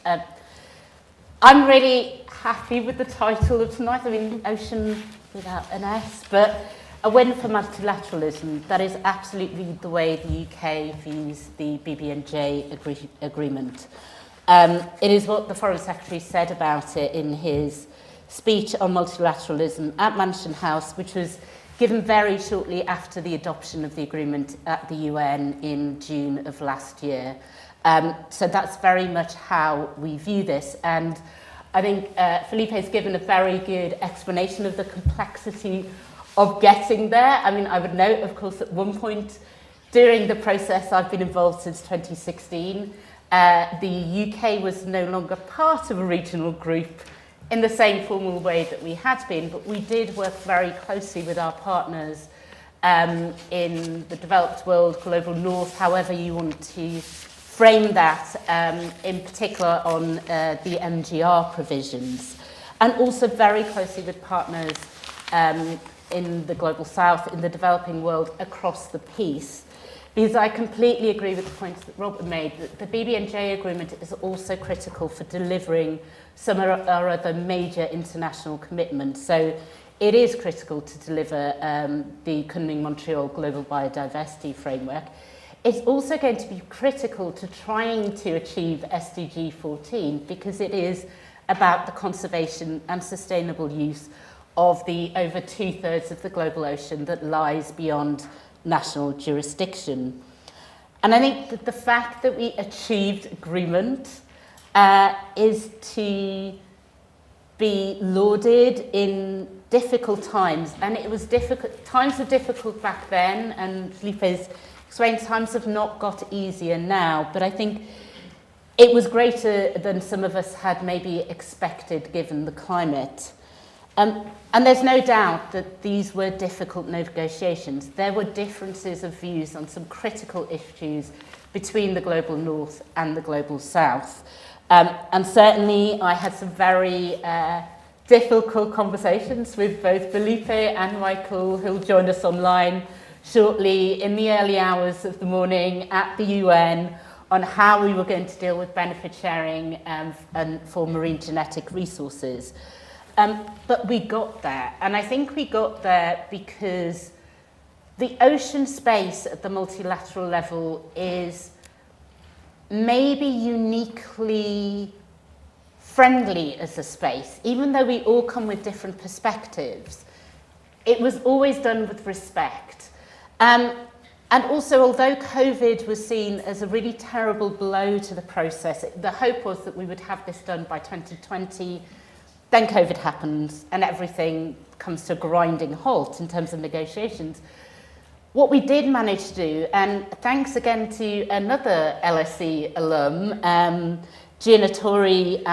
I'm really happy with the title of tonight. I mean, Ocean without an S, but a win for multilateralism. That is absolutely the way the UK views the BBNJ agreement. It is what the Foreign Secretary said about it in his speech on multilateralism at Mansion House, which was given very shortly after the adoption of the agreement at the UN in June of last year. So that's very much how we view this. And I think Philippe has given a very good explanation of the complexity of getting there. I mean, I would note, of course, at one point during the process, I've been involved since 2016, the UK was no longer part of a regional group in the same formal way that we had been, but we did work very closely with our partners in the developed world, global north, however you want to frame that, in particular on the MGR provisions, and also very closely with partners in the global south, in the developing world, across the piece. Because I completely agree with the points that Robert made, that the BBNJ agreement is also critical for delivering some of our other major international commitments. So it is critical to deliver the Kunming-Montreal Global Biodiversity Framework. It's also going to be critical to trying to achieve SDG 14 because it is about the conservation and sustainable use of the over 2/3 of the global ocean that lies beyond national jurisdiction. And I think that the fact that we achieved agreement is to be lauded in difficult times. And it was difficult, times were difficult back then, and Philippe's explained times have not got easier now, but I think it was greater than some of us had maybe expected given the climate. And there's no doubt that these were difficult negotiations. There were differences of views on some critical issues between the global north and the global south. And certainly I had some very difficult conversations with both Philippe and Michael, who'll join us online shortly, in the early hours of the morning at the UN, on how we were going to deal with benefit sharing and for marine genetic resources. But we got there, and I think we got there because the ocean space at the multilateral level is maybe uniquely friendly as a space, even though we all come with different perspectives. It was always done with respect. And also, although COVID was seen as a really terrible blow to the process, the hope was that we would have this done by 2020. Then COVID happens and everything comes to a grinding halt in terms of negotiations. What we did manage to do, and thanks again to another LSE alum, Tori,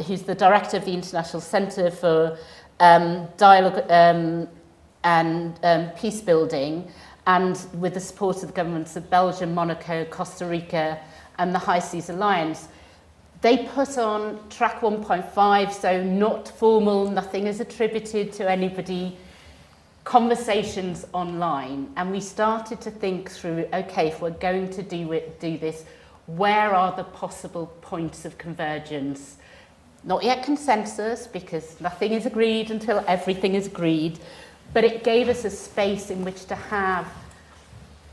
who's the director of the International Centre for Dialogue and Peace Building, and with the support of the governments of Belgium, Monaco, Costa Rica, and the High Seas Alliance, they put on track 1.5, so not formal, nothing is attributed to anybody, conversations online. And we started to think through, okay, if we're going to do this, where are the possible points of convergence? Not yet consensus, because nothing is agreed until everything is agreed, but it gave us a space in which to have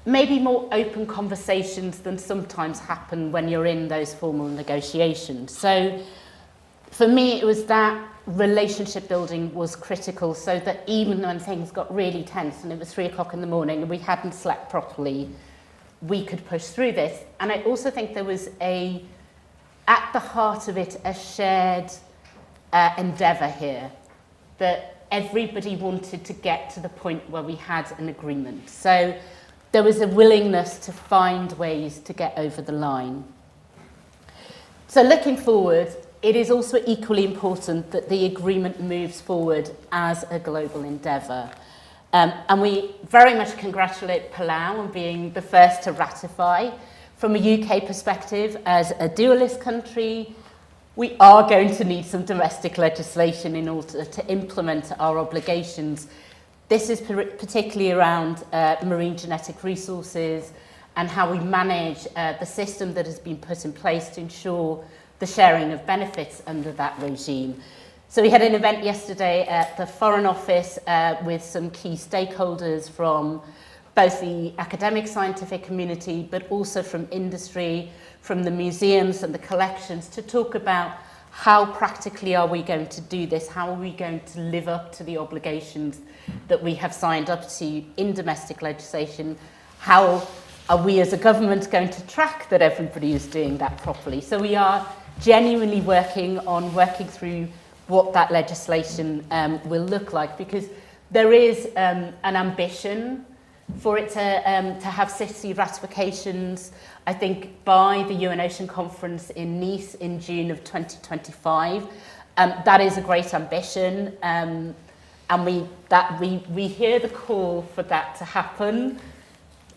maybe more open conversations than sometimes happen when you're in those formal negotiations. So for me, it was that relationship building was critical, so that even when things got really tense and it was 3 o'clock in the morning and we hadn't slept properly, we could push through this. And I also think there was at the heart of it, a shared endeavour here, that everybody wanted to get to the point where we had an agreement. So there was a willingness to find ways to get over the line. So looking forward, it is also equally important that the agreement moves forward as a global endeavour. And we very much congratulate Palau on being the first to ratify. From a UK perspective, as a dualist country, we are going to need some domestic legislation in order to implement our obligations. This is particularly around marine genetic resources and how we manage the system that has been put in place to ensure the sharing of benefits under that regime. So we had an event yesterday at the Foreign Office with some key stakeholders from both the academic scientific community, but also from industry, from the museums and the collections, to talk about how practically are we going to do this? How are we going to live up to the obligations that we have signed up to in domestic legislation? How are we as a government going to track that everybody is doing that properly? So we are genuinely working through what that legislation will look like, because there is an ambition for it to have 60 ratifications, I think, by the UN Ocean Conference in Nice in June of 2025. That is a great ambition, and we hear the call for that to happen.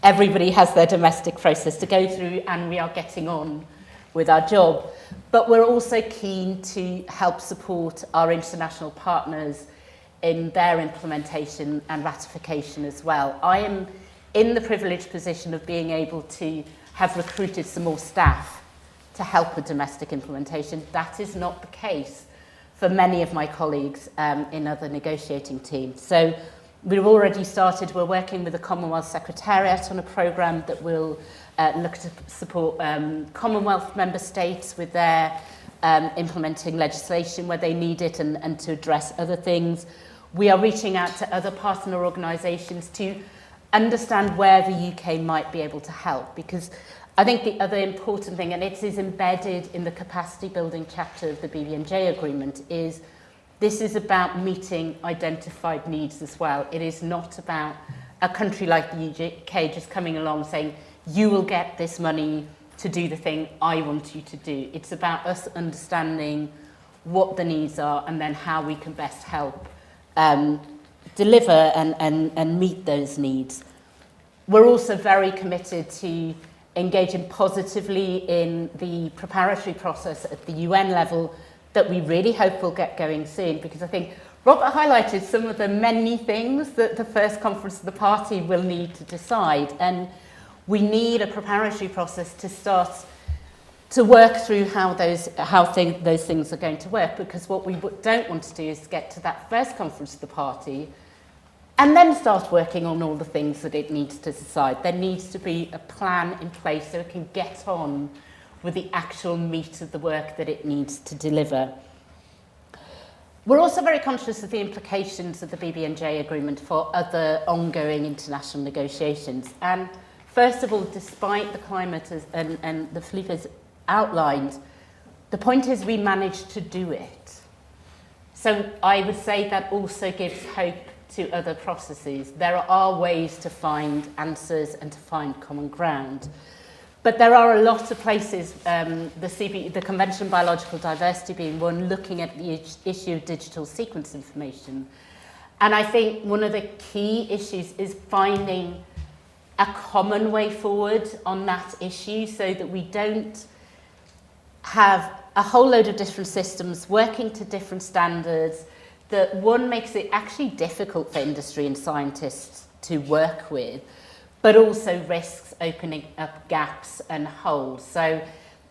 Everybody has their domestic process to go through, and we are getting on with our job. But we're also keen to help support our international partners in their implementation and ratification as well. I am in the privileged position of being able to have recruited some more staff to help with domestic implementation. That is not the case for many of my colleagues in other negotiating teams. So we've already started, we're working with the Commonwealth Secretariat on a programme that will look to support Commonwealth member states with their implementing legislation where they need it, and to address other things. We are reaching out to other partner organisations to understand where the UK might be able to help, because I think the other important thing, and it is embedded in the capacity building chapter of the BBNJ agreement, is this is about meeting identified needs as well. It is not about a country like the UK just coming along saying, you will get this money to do the thing I want you to do. It's about us understanding what the needs are and then how we can best help deliver and meet those needs. We're also very committed to engaging positively in the preparatory process at the UN level that we really hope will get going soon, because I think Robert highlighted some of the many things that the first conference of the party will need to decide, and we need a preparatory process to start to work through how those things are going to work, because what we don't want to do is get to that first conference of the party and then start working on all the things that it needs to decide. There needs to be a plan in place so it can get on with the actual meat of the work that it needs to deliver. We're also very conscious of the implications of the BBNJ agreement for other ongoing international negotiations. And first of all, despite the climate and the Philippe has outlined, the point is we managed to do it. So I would say that also gives hope to other processes. There are ways to find answers and to find common ground. But there are a lot of places, the Convention on Biological Diversity being one, looking at the issue of digital sequence information. And I think one of the key issues is finding a common way forward on that issue so that we don't have a whole load of different systems working to different standards, that one makes it actually difficult for industry and scientists to work with, but also risks opening up gaps and holes. So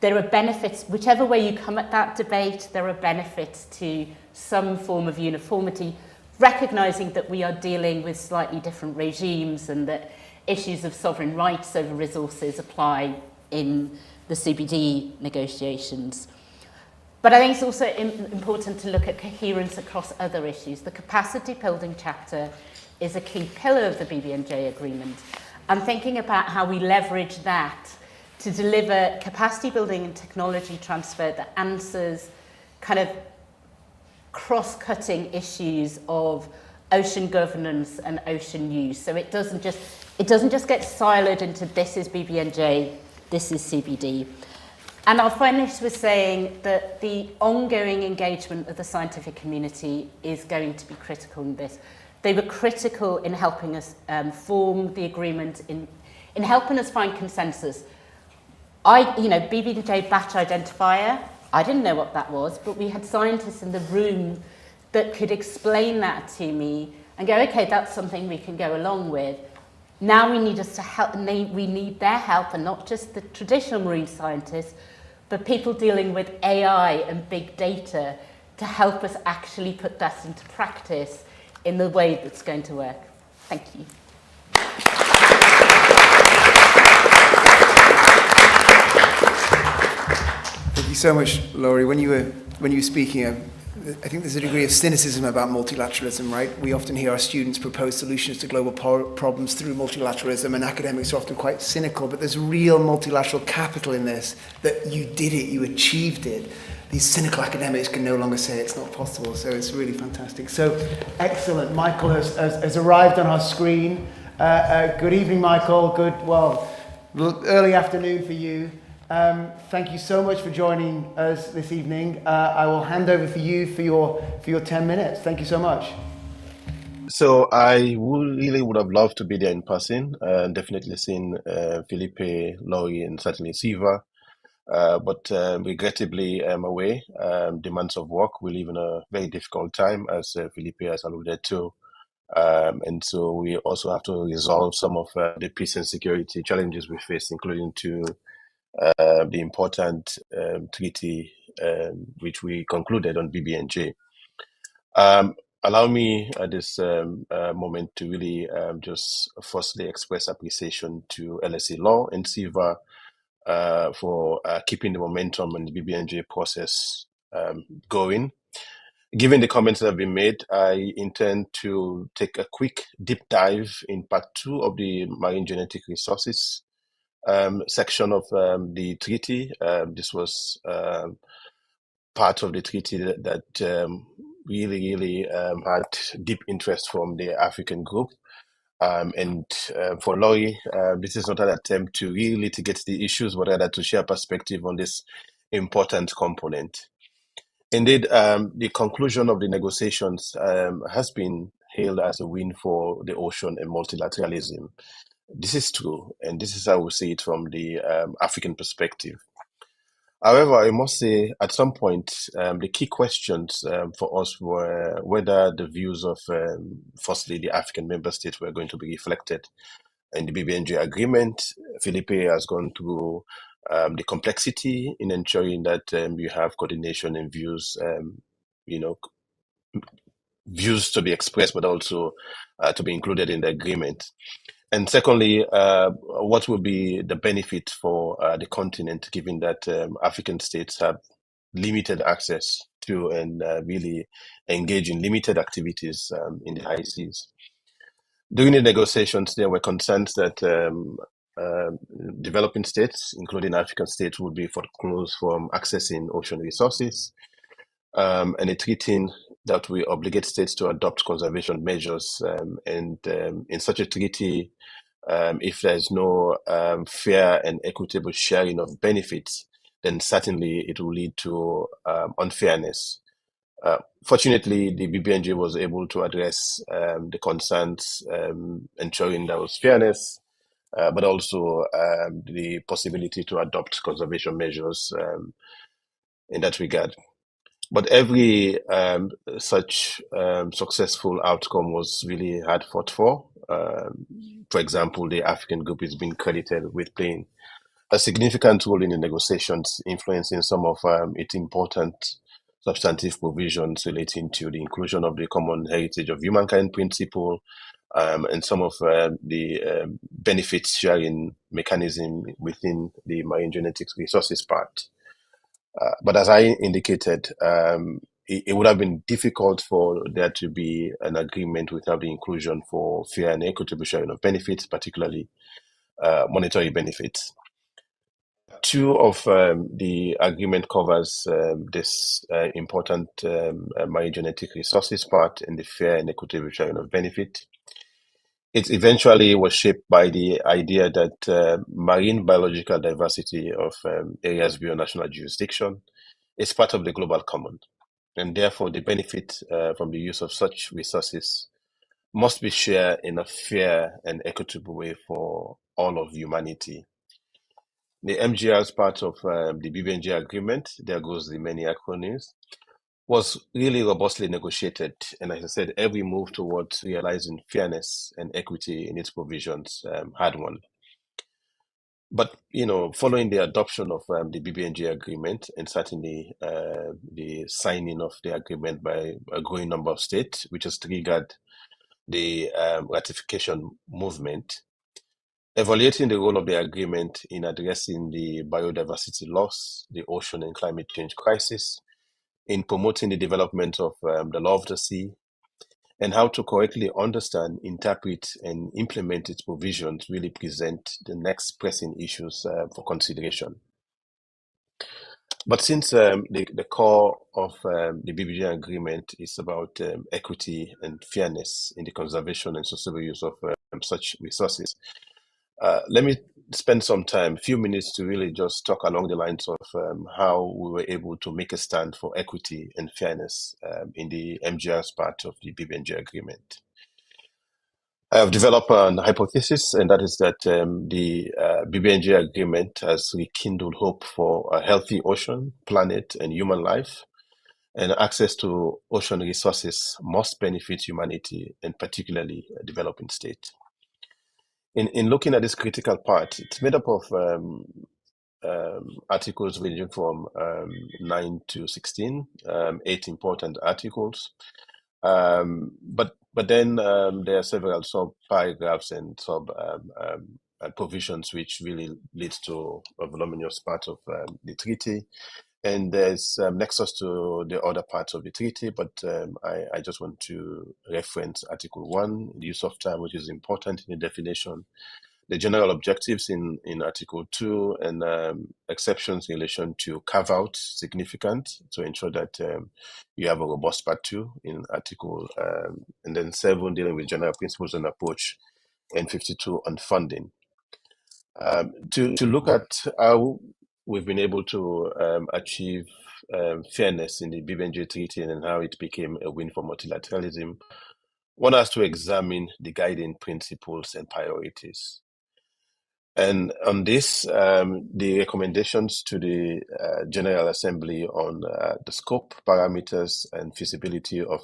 there are benefits, whichever way you come at that debate, there are benefits to some form of uniformity, recognising that we are dealing with slightly different regimes and that issues of sovereign rights over resources apply in the CBD negotiations. But I think it's also important to look at coherence across other issues. The capacity building chapter is a key pillar of the BBNJ agreement. I'm thinking about how we leverage that to deliver capacity building and technology transfer that answers kind of cross-cutting issues of ocean governance and ocean use. So it doesn't just get siloed into this is BBNJ, this is CBD. And I'll finish with saying that the ongoing engagement of the scientific community is going to be critical in this. They were critical in helping us form the agreement, in helping us find consensus. BBNJ batch identifier, I didn't know what that was, but we had scientists in the room that could explain that to me and go, okay, that's something we can go along with. Now we need us to help, and we need their help, and not just the traditional marine scientists, but people dealing with AI and big data to help us actually put that into practice in the way that's going to work. Thank you. Thank you so much, Lowri. When you were speaking, I think there's a degree of cynicism about multilateralism, right? We often hear our students propose solutions to global problems through multilateralism, and academics are often quite cynical, but there's real multilateral capital in this, that you did it, you achieved it. These cynical academics can no longer say it's not possible, so it's really fantastic. So, excellent. Michael has arrived on our screen. Good evening, Michael. Early afternoon for you. Thank you so much for joining us this evening. I will hand over for you for your 10 minutes. Thank you so much. So I really would have loved to be there in person, definitely seen Philippe, Lowri, and certainly Siva. But regrettably, I'm away. Demands of work. We live in a very difficult time, as Philippe has alluded to. And so we also have to resolve some of the peace and security challenges we face, including to the important treaty which we concluded on BBNJ. Allow me at this moment to really just firstly express appreciation to LSE Law and Siva for keeping the momentum on the BBNJ process going. Given the comments that have been made, I intend to take a quick deep dive in part 2 of the marine genetic resources section of the treaty. This was part of the treaty that really had deep interest from the African group. And for Lowri, this is not an attempt to really litigate the issues, but rather to share perspective on this important component. Indeed, the conclusion of the negotiations has been hailed as a win for the ocean and multilateralism. This is true, and this is how we see it from the African perspective. However, I must say, at some point, the key questions for us were whether the views of, firstly, the African member states were going to be reflected in the BBNJ agreement. Philippe has gone through the complexity in ensuring that you have coordination and views, views to be expressed, but also to be included in the agreement. And secondly, what will be the benefit for for the continent, given that African states have limited access to and really engage in limited activities in the high seas. During the negotiations, there were concerns that developing states, including African states, would be foreclosed from accessing ocean resources, and a treaty that will obligate states to adopt conservation measures. And in such a treaty, if there's no fair and equitable sharing of benefits, then certainly it will lead to unfairness. Fortunately, the BBNJ was able to address the concerns, ensuring there was fairness, but also the possibility to adopt conservation measures in that regard. But every such successful outcome was really hard fought for. For example, the African group is being credited with playing a significant role in the negotiations, influencing some of its important substantive provisions relating to the inclusion of the common heritage of humankind principle, and some of the benefits sharing mechanism within the marine genetics resources part. But as I indicated, it would have been difficult for there to be an agreement without the inclusion for fair and equitable sharing of benefits, particularly monetary benefits. Two of the agreement covers this important marine genetic resources part and the fair and equitable sharing of benefit. It eventually was shaped by the idea that marine biological diversity of areas beyond national jurisdiction is part of the global common, and therefore the benefit from the use of such resources must be shared in a fair and equitable way for all of humanity. The MGR's part of the BBNJ agreement, there goes the many acronyms, was really robustly negotiated. And as I said, every move towards realizing fairness and equity in its provisions had one. But, following the adoption of the BBNJ agreement and certainly the signing of the agreement by a growing number of states, which has triggered the ratification movement, evaluating the role of the agreement in addressing the biodiversity loss, the ocean and climate change crisis, in promoting the development of the law of the sea, and how to correctly understand, interpret, and implement its provisions really present the next pressing issues for consideration. But since the core of the BBNJ agreement is about equity and fairness in the conservation and sustainable use of such resources, let me spend some time, a few minutes, to really just talk along the lines of how we were able to make a stand for equity and fairness in the MGR's part of the BBNJ agreement. I have developed an hypothesis, and that is that the BBNJ agreement has rekindled hope for a healthy ocean, planet, and human life, and access to ocean resources must benefit humanity, and particularly developing states. In looking at this critical part, it's made up of articles ranging from 9 to 16, 8 important articles. But then there are several sub-paragraphs and provisions which really leads to a voluminous part of the treaty. And there's nexus to the other parts of the treaty, but I just want to reference Article 1, the use of time, which is important in the definition, the general objectives in Article 2, and exceptions in relation to carve-out significant to ensure that you have a robust Part 2 in Article, and then 7 dealing with general principles and approach, and 52 on funding. To look at how we've been able to achieve fairness in the BBNJ Treaty and how it became a win for multilateralism, one has to examine the guiding principles and priorities. And on this, the recommendations to the General Assembly on the scope, parameters, and feasibility of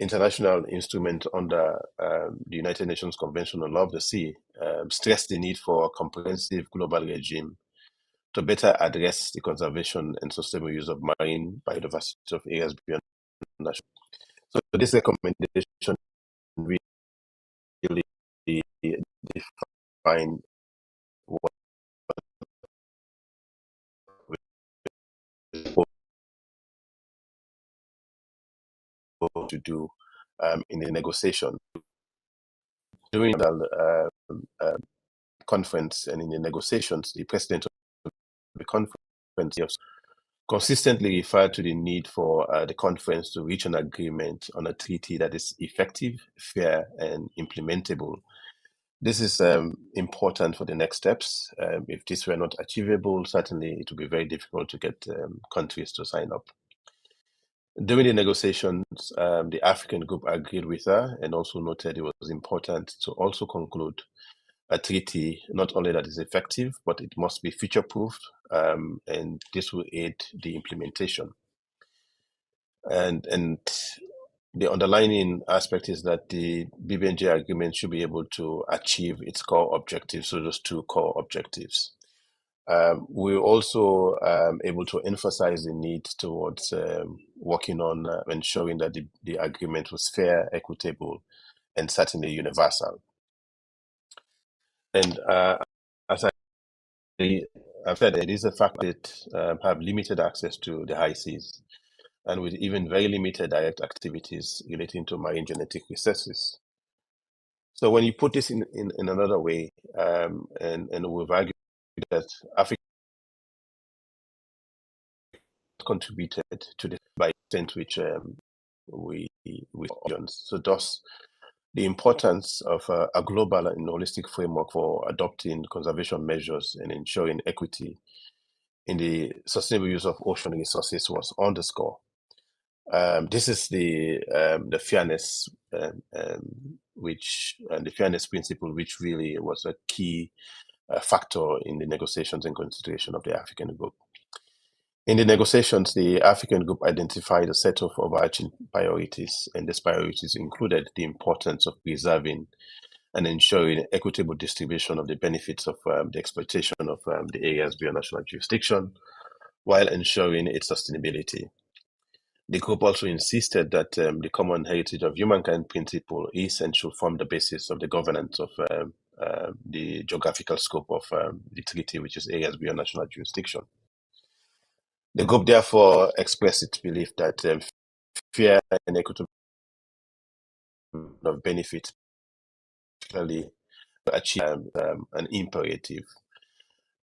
international instrument under the United Nations Convention on Law of the Sea stress the need for a comprehensive global regime to better address the conservation and sustainable use of marine biodiversity of areas beyond national. So this recommendation really define what to do in the negotiation. During the conference and in the negotiations, the president of the conference consistently referred to the need for the conference to reach an agreement on a treaty that is effective, fair, and implementable. This is important for the next steps. If this were not achievable, certainly it would be very difficult to get countries to sign up. During the negotiations, the African group agreed with her and also noted it was important to also conclude a treaty, not only that is effective, but it must be future-proofed, and this will aid the implementation. And the underlying aspect is that the BBNJ agreement should be able to achieve its core objectives, so those two core objectives. We're also able to emphasize the need towards working on ensuring that the agreement was fair, equitable, and certainly universal. And as I've said, it is a fact that have limited access to the high seas, and with even very limited direct activities relating to marine genetic resources. So when you put this in another way, and we've argued that Africa contributed to this by the extent which we so thus the importance of a global and holistic framework for adopting conservation measures and ensuring equity in the sustainable use of ocean resources was underscored. This is the fairness, the fairness principle, which really was a key factor in the negotiations and consideration of the African group. In the negotiations, the African group identified a set of overarching priorities, and these priorities included the importance of preserving and ensuring equitable distribution of the benefits of the exploitation of the area's bionational jurisdiction, while ensuring its sustainability. The group also insisted that the common heritage of humankind principle is and should form the basis of the governance of the geographical scope of the treaty, which is area's bionational jurisdiction. The group therefore expressed its belief that fair and equitable of benefit actually achieve an imperative.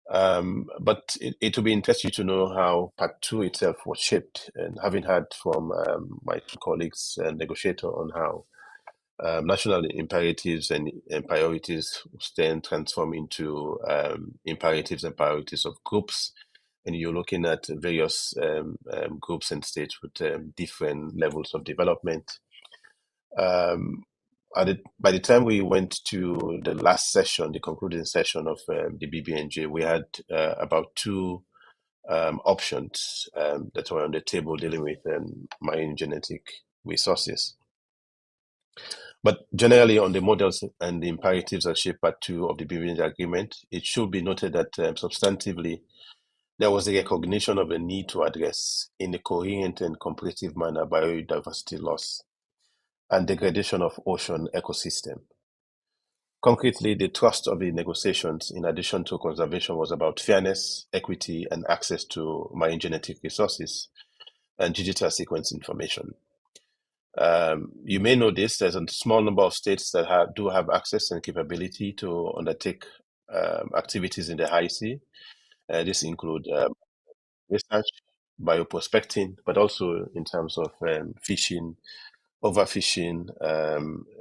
But it will be interesting to know how Part 2 itself was shaped, and having heard from my colleagues and negotiator on how national imperatives and priorities then transform into imperatives and priorities of groups, and you're looking at various groups and states with different levels of development. By the time we went to the last session, the concluding session of the BBNJ, we had about two options that were on the table dealing with marine genetic resources. But generally, on the models and the imperatives that shape Part 2 of the BBNJ agreement, it should be noted that substantively, there was a recognition of the need to address, in a coherent and comparative manner, biodiversity loss and degradation of ocean ecosystem. Concretely, the thrust of the negotiations, in addition to conservation, was about fairness, equity, and access to marine genetic resources and digital sequence information. You may know this, there's a small number of states that do have access and capability to undertake activities in the high sea. This includes research, bioprospecting, but also in terms of fishing, overfishing,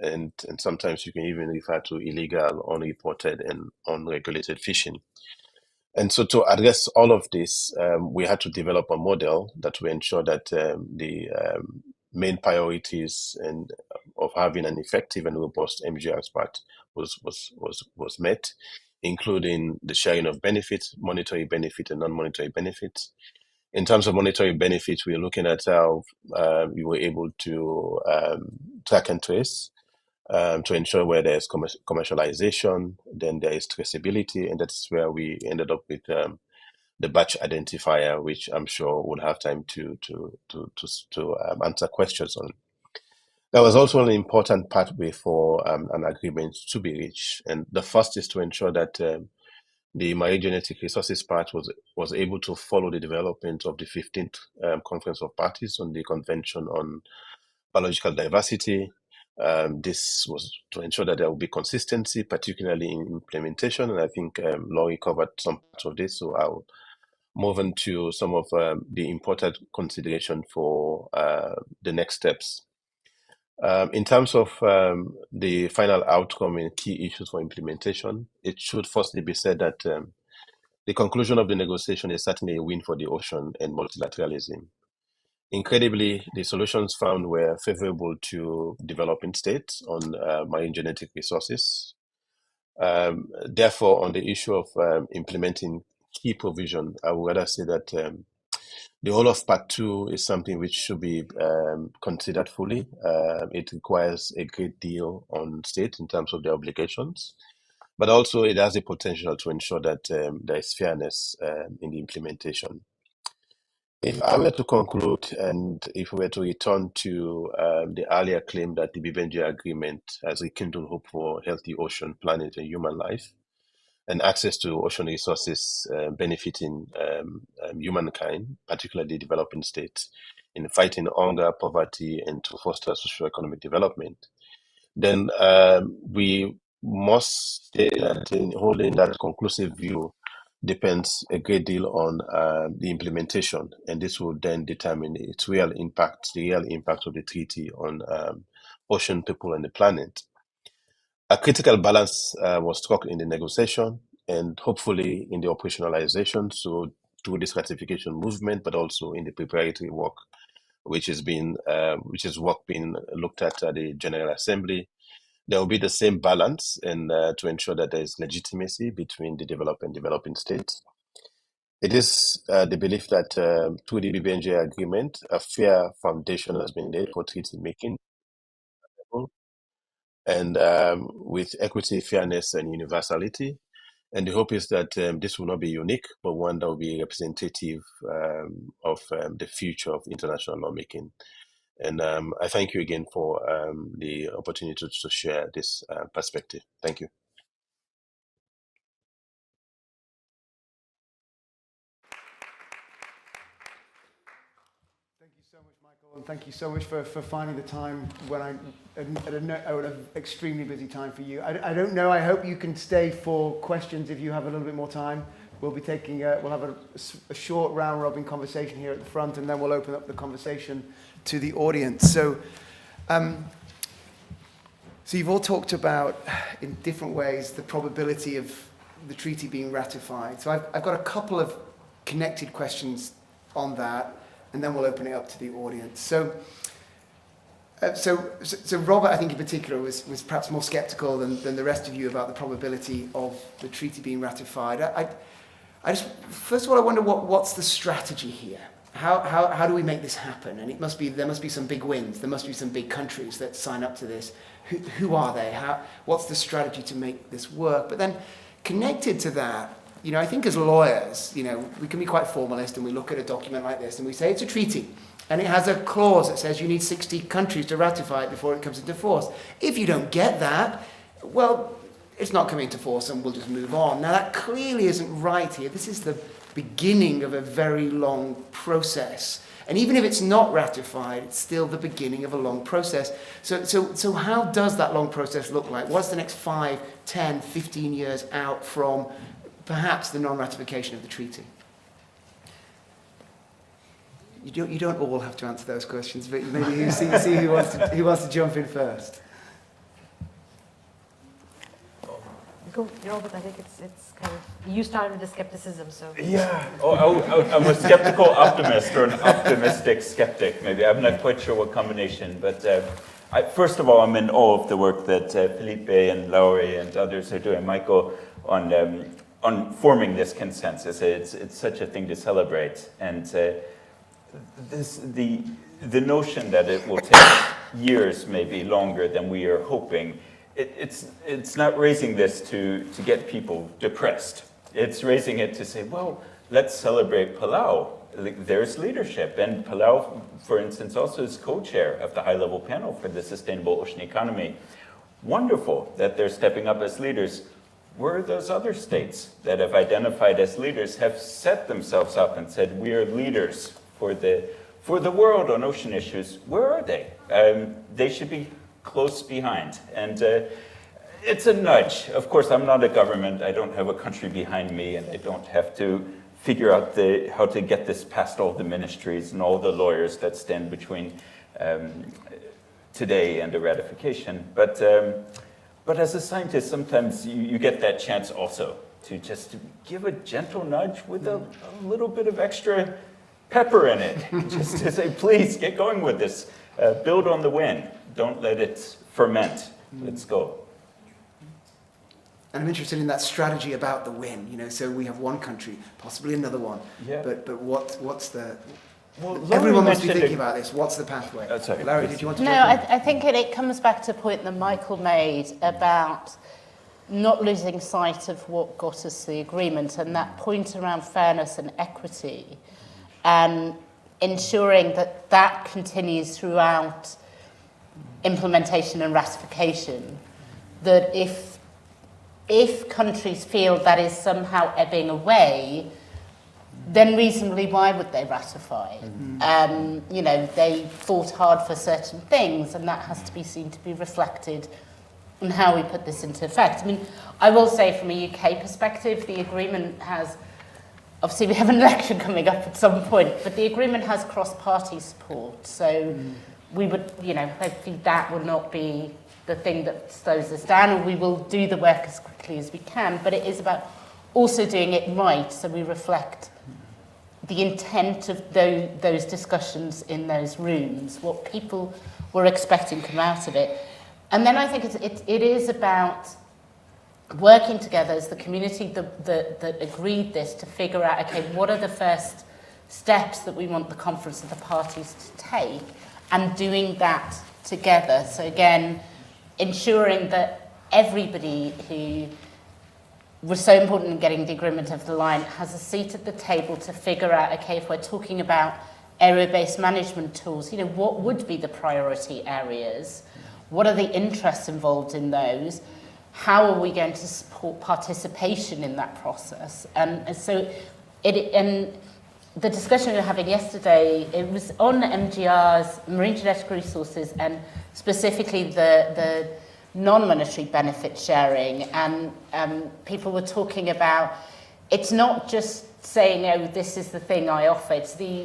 and sometimes you can even refer to illegal, unreported, and unregulated fishing. And so to address all of this, we had to develop a model that will ensure that the main priorities and of having an effective and robust MGR's part was met, including the sharing of benefits, monetary benefit and non-monetary benefits. In terms of monetary benefits, we are looking at how we were able to track and trace to ensure where there's commercialization, then there is traceability, and that's where we ended up with the batch identifier, which I'm sure we'll have time to answer questions on. There was also an important pathway for an agreement to be reached, and the first is to ensure that the marine genetic resources part was able to follow the development of the 15th Conference of Parties on the Convention on biological diversity. This was to ensure that there will be consistency, particularly in implementation. And I think Lowri covered some parts of this, so I'll move on to some of the important consideration for the next steps. In terms of the final outcome and key issues for implementation, it should firstly be said that the conclusion of the negotiation is certainly a win for the ocean and multilateralism. Incredibly, the solutions found were favorable to developing states on marine genetic resources. Therefore, on the issue of implementing key provision, I would rather say that the whole of Part 2 is something which should be considered fully. It requires a great deal on states in terms of their obligations, but also it has the potential to ensure that there is fairness in the implementation. If I were to conclude, and if we were to return to the earlier claim that the BBNJ agreement has rekindled hope for healthy ocean, planet, and human life, and access to ocean resources benefiting humankind, particularly developing states, in fighting hunger, poverty, and to foster socio-economic development, then we must say that in holding that conclusive view depends a great deal on the implementation, and this will then determine its real impact, the real impact of the treaty on ocean, people, and the planet. A critical balance was struck in the negotiation and hopefully in the operationalization, so through this ratification movement, but also in the preparatory work, which is work being looked at the General Assembly. There will be the same balance and to ensure that there is legitimacy between the developed and developing states. It is the belief that through the BBNJ agreement, a fair foundation has been laid for treaty making, and with equity, fairness, and universality. And the hope is that this will not be unique, but one that will be representative of the future of international lawmaking. And I thank you again for the opportunity to share this perspective. Thank you. Thank you so much, Michael, and thank you so much for finding the time when I had an extremely busy time for you. I don't know, I hope you can stay for questions if you have a little bit more time. We'll be taking, we'll have a short round-robin conversation here at the front, and then we'll open up the conversation to the audience. So you've all talked about, in different ways, the probability of the treaty being ratified. So I've got a couple of connected questions on that, and then we'll open it up to the audience. So Robert, I think in particular, was perhaps more skeptical than the rest of you about the probability of the treaty being ratified. I just, first of all, I wonder what's the strategy here? How do we make this happen? And there must be some big wins. There must be some big countries that sign up to this. Who are they? What's the strategy to make this work? But then connected to that, I think as lawyers, we can be quite formalist, and we look at a document like this and we say it's a treaty. And it has a clause that says you need 60 countries to ratify it before it comes into force. If you don't get that, well, it's not coming into force and we'll just move on. Now, that clearly isn't right here. This is the beginning of a very long process. And even if it's not ratified, it's still the beginning of a long process. So how does that long process look like? What's the next 5, 10, 15 years out from perhaps the non-ratification of the treaty? You don't all have to answer those questions, but maybe you see who wants to jump in first. Go, Robert. I think it's kind of, you started with the skepticism, so. Yeah. I'm a skeptical optimist, or an optimistic skeptic, maybe. I'm not quite sure what combination, but first of all, I'm in awe of the work that Philippe and Lowri and others are doing, Michael, on forming this consensus. It's such a thing to celebrate, and the notion that it will take years, maybe longer than we are hoping. It's not raising this to get people depressed. It's raising it to say, well, let's celebrate Palau. There's leadership. And Palau, for instance, also is co-chair of the high-level panel for the sustainable ocean economy. Wonderful that they're stepping up as leaders. Where are those other states that have identified as leaders, have set themselves up and said, we are leaders for the world on ocean issues? Where are they? they should be close behind. And it's a nudge. Of course, I'm not a government. I don't have a country behind me, and I don't have to figure out how to get this past all the ministries and all the lawyers that stand between today and the ratification. But as a scientist, sometimes you get that chance also to just give a gentle nudge with a little bit of extra pepper in it, just to say, please, get going with this. Build on the win. Don't let it ferment. Let's go. And I'm interested in that strategy about the win. So we have one country, possibly another one. Yeah. But what's the... Well, everyone must be thinking about this. What's the pathway? Sorry, Lowri, please. did you want to No, jump in? I think it comes back to a point that Michael made about not losing sight of what got us the agreement, and that point around fairness and equity, and ensuring that that continues throughout implementation and ratification, that if countries feel that is somehow ebbing away, then reasonably, why would they ratify? They fought hard for certain things, and that has to be seen to be reflected in how we put this into effect. I mean, I will say from a UK perspective, the agreement has, obviously we have an election coming up at some point, but the agreement has cross-party support. So we would, hopefully that will not be the thing that slows us down, and we will do the work as quickly as we can, but it is about also doing it right, so we reflect the intent of those discussions in those rooms, what people were expecting come out of it. And then I think it is about working together as the community that agreed this to figure out, okay, what are the first steps that we want the Conference of the Parties to take, and doing that together. So again, ensuring that everybody who was so important in getting the agreement over the line has a seat at the table to figure out, okay, if we're talking about area-based management tools, what would be the priority areas? What are the interests involved in those? How are we going to support participation in that process? And so the discussion we were having yesterday, it was on MGRs, marine genetic resources, and specifically the non-monetary benefit sharing, and people were talking about, it's not just saying, oh, this is the thing I offer, it's the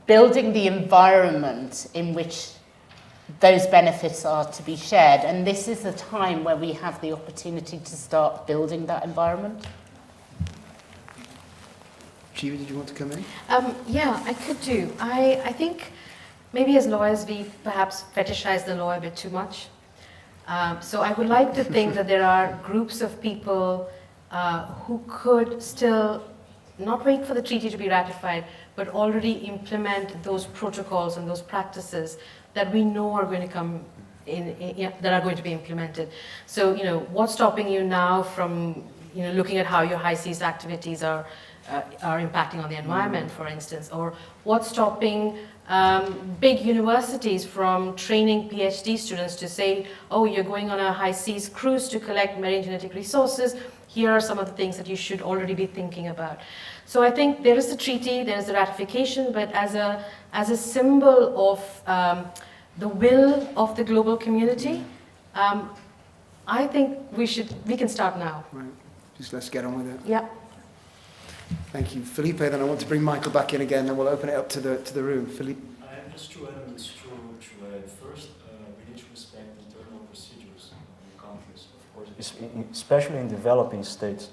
building the environment in which those benefits are to be shared, and this is the time where we have the opportunity to start building that environment. Shiva, did you want to come in? Yeah, I could do. I think maybe as lawyers we perhaps fetishize the law a bit too much. So I would like to think that there are groups of people who could still not wait for the treaty to be ratified, but already implement those protocols and those practices that we know are going to come in, that are going to be implemented. So, what's stopping you now from, looking at how your high seas activities are impacting on the environment, for instance, or what's stopping big universities from training PhD students to say, oh, you're going on a high seas cruise to collect marine genetic resources, here are some of the things that you should already be thinking about. So I think there is a treaty, there is a ratification, but as a symbol of the will of the global community, I think we can start now. Right, just let's get on with it. Yeah. Thank you. Philippe, then I want to bring Michael back in again, and we'll open it up to the room. Philippe. I have just two elements to add. First, we need to respect internal procedures in countries, of course. Especially in developing states,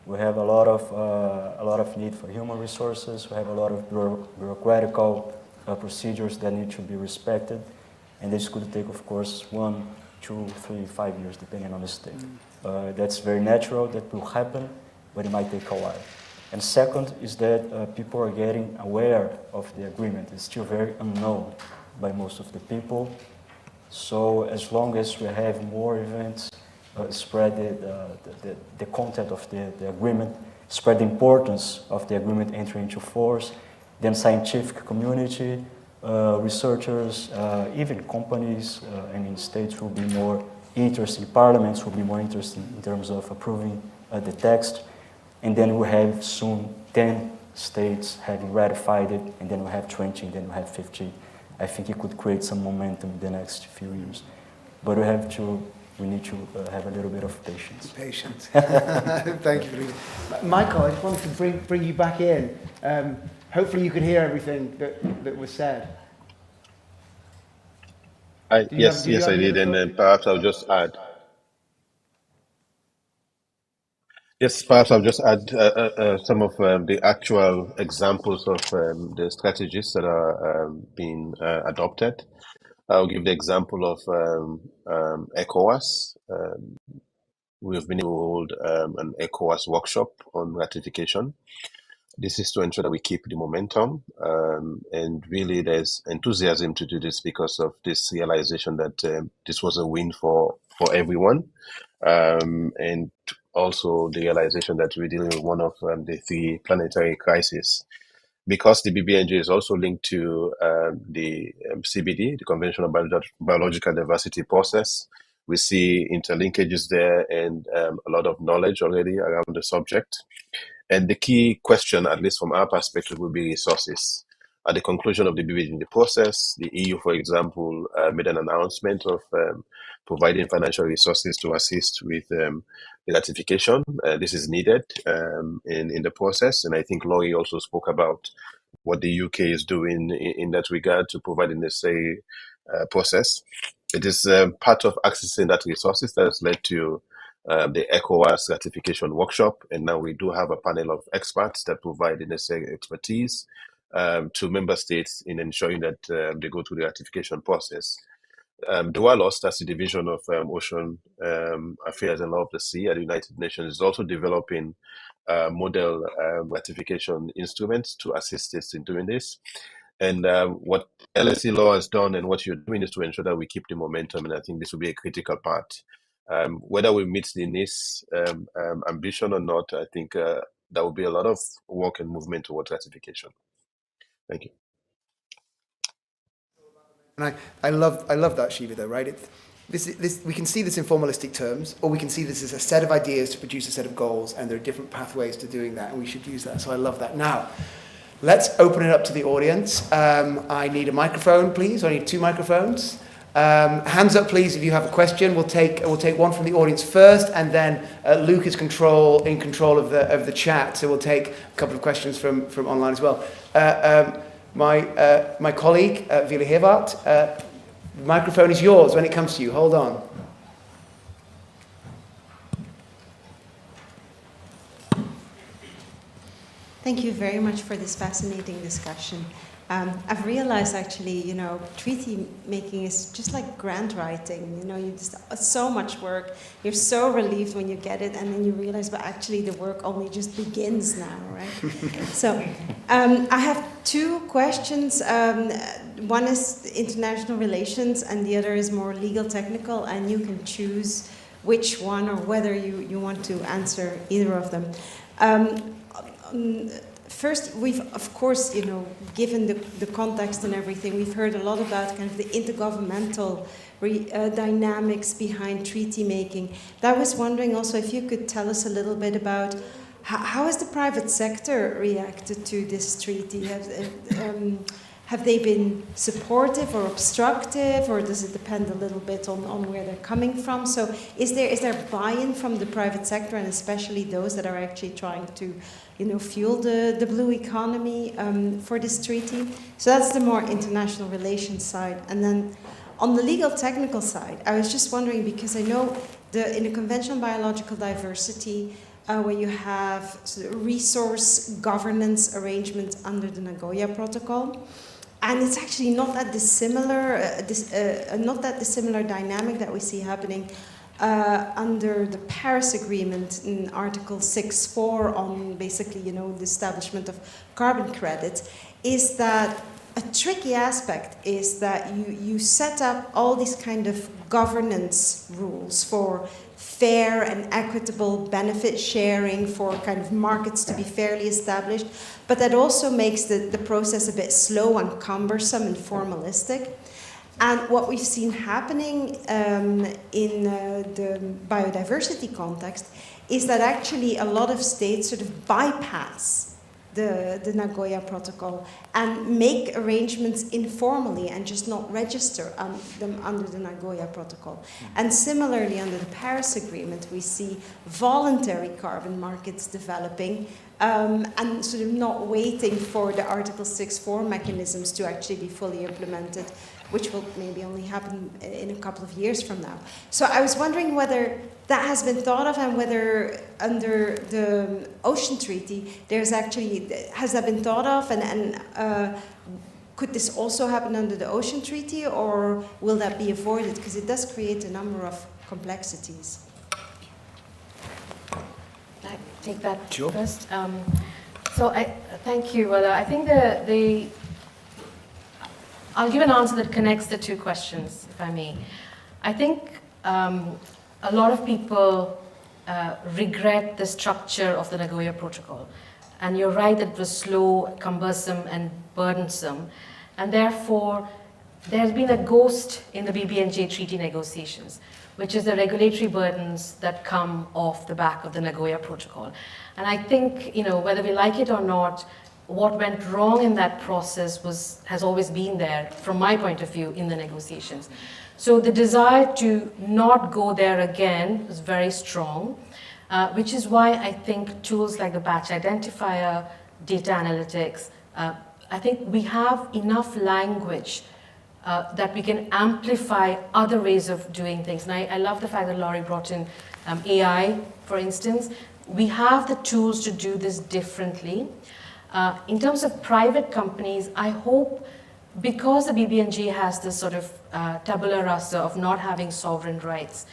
we have a lot of need for human resources. We have a lot of bureaucratical procedures that need to be respected, and this could take, of course, 1, 2, 3, 5 years, depending on the state. That's very natural. That will happen, but it might take a while. And second is that people are getting aware of the agreement. It's still very unknown by most of the people. So as long as we have more events, spread the content of the agreement, spread the importance of the agreement entering into force, then scientific community, researchers, even companies and states will be more interested, parliaments will be more interested in terms of approving the text. And then we have soon 10 states having ratified it, and then we have 20, and then we have 50 I think it could create some momentum in the next few years. But we need to have a little bit of patience. Patience. Thank you, Philippe. Michael, I just wanted to bring you back in. Hopefully you could hear everything that was said. Yes, I did, and then perhaps I'll just add. Yes, perhaps I'll just add some of the actual examples of the strategies that are being adopted. I'll give the example of ECOWAS. We've been able to hold an ECOWAS workshop on ratification. This is to ensure that we keep the momentum, and really there's enthusiasm to do this because of this realization that this was a win for everyone, and also the realization that we're dealing with one of the three planetary crises. Because the BBNJ is also linked to the CBD, the Convention on Biological Diversity process, we see interlinkages there and a lot of knowledge already around the subject. And the key question, at least from our perspective, will be resources. At the conclusion of the BBNJ process, the EU, for example, made an announcement of providing financial resources to assist with the ratification. This is needed in the process. And I think Lowri also spoke about what the UK is doing in that regard to provide the necessary process. It is part of accessing that resources that has led to the ECOWAS ratification workshop, and now we do have a panel of experts that provide the necessary expertise to member states in ensuring that they go through the ratification process. DOALOS, that's the Division of Ocean Affairs and Law of the Sea at the United Nations, is also developing model ratification instruments to assist states in doing this. And what LSE Law has done and what you're doing is to ensure that we keep the momentum, and I think this will be a critical part. Whether we meet the NIS ambition or not, I think there will be a lot of work and movement towards ratification. Thank you. And I love that, Siva, though, right? We can see this in formalistic terms, or we can see this as a set of ideas to produce a set of goals, and there are different pathways to doing that, and we should use that. So I love that. Now, let's open it up to the audience. I need a microphone, please. I need 2 microphones. Hands up, please, if you have a question. We'll take one from the audience first, and then Luke is in control of the chat, so we'll take a couple of questions from online as well. My colleague, Vila Hevart, the microphone is yours when it comes to you. Hold on. Thank you very much for this fascinating discussion. I've realized actually, treaty making is just like grant writing. It's so much work. You're so relieved when you get it, and then you realize, but actually the work only just begins now, right? So I have 2 questions. One is international relations, and the other is more legal technical, and you can choose which one or whether you want to answer either of them. First, we've, of course, given the context and everything, we've heard a lot about kind of the intergovernmental dynamics behind treaty making. I was wondering also if you could tell us a little bit about how has the private sector reacted to this treaty? Have they been supportive or obstructive, or does it depend a little bit on where they're coming from? So is there buy-in from the private sector, and especially those that are actually trying to fuel the blue economy for this treaty? So that's the more international relations side. And then on the legal technical side, I was just wondering, because I know in the Convention on Biological Diversity, where you have sort of resource governance arrangements under the Nagoya Protocol, and it's actually not that dissimilar, dynamic that we see happening under the Paris Agreement in Article 6.4 on basically, the establishment of carbon credits, is that a tricky aspect is that you set up all these kind of governance rules for fair and equitable benefit sharing, for kind of markets to be fairly established, but that also makes the process a bit slow and cumbersome and formalistic. And what we've seen happening in the biodiversity context is that actually a lot of states sort of bypass the Nagoya Protocol and make arrangements informally and just not register them under the Nagoya Protocol. And similarly, under the Paris Agreement, we see voluntary carbon markets developing and sort of not waiting for the Article 6.4 mechanisms to actually be fully implemented, which will maybe only happen in a couple of years from now. So I was wondering whether that has been thought of and whether under the Ocean Treaty has that been thought of, and could this also happen under the Ocean Treaty, or will that be avoided? Because it does create a number of complexities. Can I take that Sure. first? Thank you. Well, I think I'll give an answer that connects the two questions, if I may. I think a lot of people regret the structure of the Nagoya Protocol. And you're right that it was slow, cumbersome, and burdensome. And therefore, there's been a ghost in the BBNJ treaty negotiations, which is the regulatory burdens that come off the back of the Nagoya Protocol. And I think, whether we like it or not, what went wrong in that process has always been there, from my point of view, in the negotiations. So the desire to not go there again is very strong, which is why I think tools like the batch identifier, data analytics, I think we have enough language that we can amplify other ways of doing things. And I love the fact that Lowri brought in AI, for instance. We have the tools to do this differently. In terms of private companies, I hope, because the BBNJ has this sort of tabula rasa of not having sovereign rights,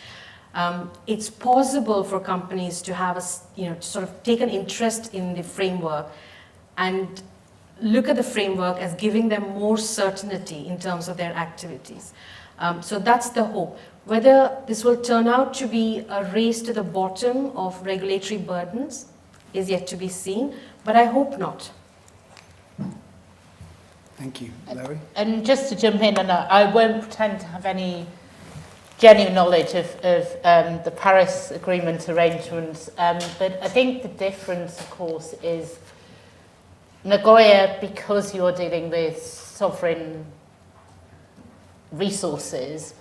it's possible for companies to have sort of take an interest in the framework and look at the framework as giving them more certainty in terms of their activities. So that's the hope. Whether this will turn out to be a race to the bottom of regulatory burdens is yet to be seen, but I hope not. Thank you. Lowri? And just to jump in, and I won't pretend to have any genuine knowledge of the Paris Agreement arrangements, but I think the difference, of course, is Nagoya, because you're dealing with sovereign resources,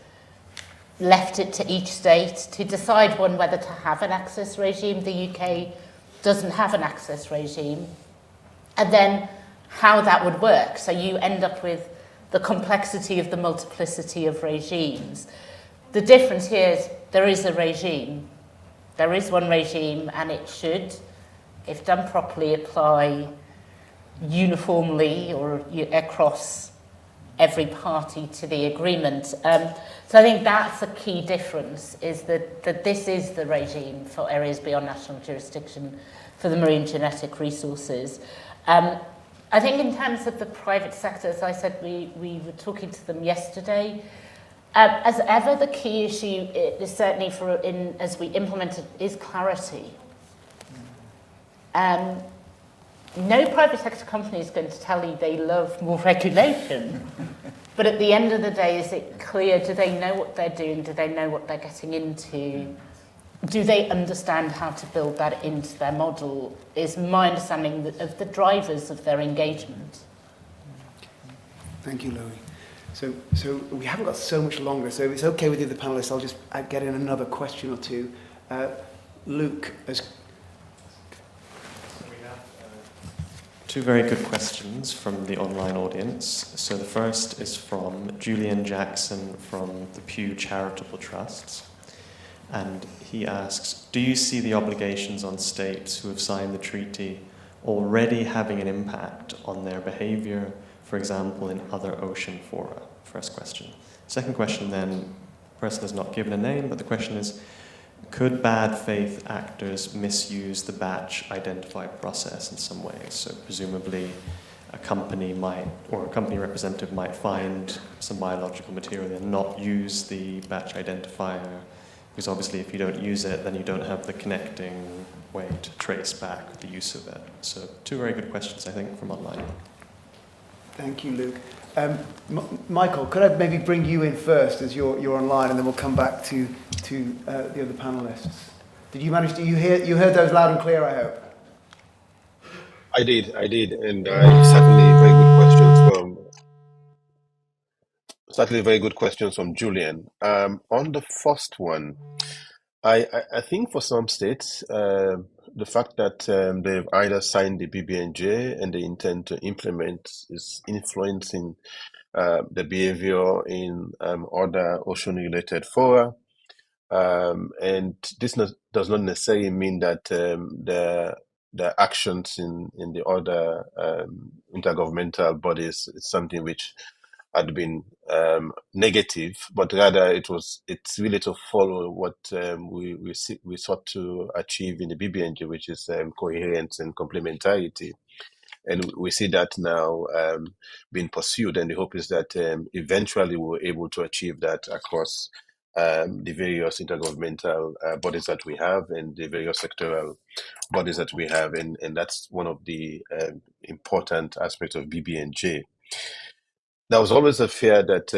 left it to each state to decide whether to have an access regime. The UK doesn't have an access regime. And then how that would work. So you end up with the complexity of the multiplicity of regimes. The difference here is there is a regime. There is one regime, and it should, if done properly, apply uniformly or across every party to the agreement. So I think that's a key difference, is that this is the regime for areas beyond national jurisdiction for the marine genetic resources. I think in terms of the private sector, as I said, we were talking to them yesterday. As ever, the key issue is certainly as we implement it is clarity. No private sector company is going to tell you they love more regulation. But at the end of the day, is it clear? Do they know what they're doing? Do they know what they're getting into? Do they understand how to build that into their model? Is my understanding of the drivers of their engagement. Thank you, Lowri. So we haven't got so much longer, so if it's okay with the other panelists, I'll just get in another question or two. Luke, two very good questions from the online audience. So the first is from Julian Jackson from the Pew Charitable Trusts. And he asks, do you see the obligations on states who have signed the treaty already having an impact on their behavior, for example, in other ocean fora? First question. Second question then, the person has not given a name, but the question is, could bad faith actors misuse the batch identify process in some ways? So presumably a company might, or a company representative might find some biological material and not use the batch identifier, because obviously if you don't use it, then you don't have the connecting way to trace back the use of it. So two very good questions, I think, from online. Thank you, Luke. Michael, could I maybe bring you in first, as you're online, and then we'll come back to the other panelists. Did you manage to, you heard those loud and clear, I hope? I did, and certainly very good questions from Julian. On the first one, I think for some states, the fact that they've either signed the BBNJ and they intend to implement is influencing the behavior in other ocean-related fora. And this does not necessarily mean that the actions in the other intergovernmental bodies is something which had been negative, but rather it's really to follow what we sought to achieve in the BBNJ, which is coherence and complementarity. And we see that now being pursued, and the hope is that eventually we're able to achieve that across the various intergovernmental bodies that we have and the various sectoral bodies that we have, and that's one of the important aspects of BBNJ. There was always a fear that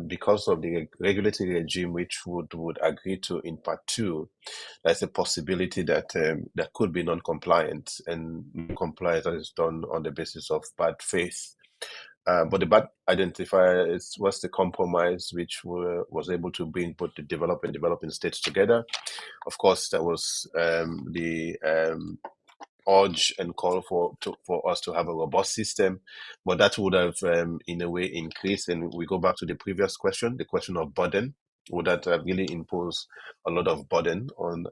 because of the regulatory regime which would agree to in Part 2, there's a possibility that there could be non-compliance, and non-compliance is done on the basis of bad faith. But the bad identifier was the compromise which was able to bring both the developing states together. Of course, there was the urge and call for us to have a robust system, but that would have in a way increased. And we go back to the previous question, the question of burden. Would that really impose a lot of burden on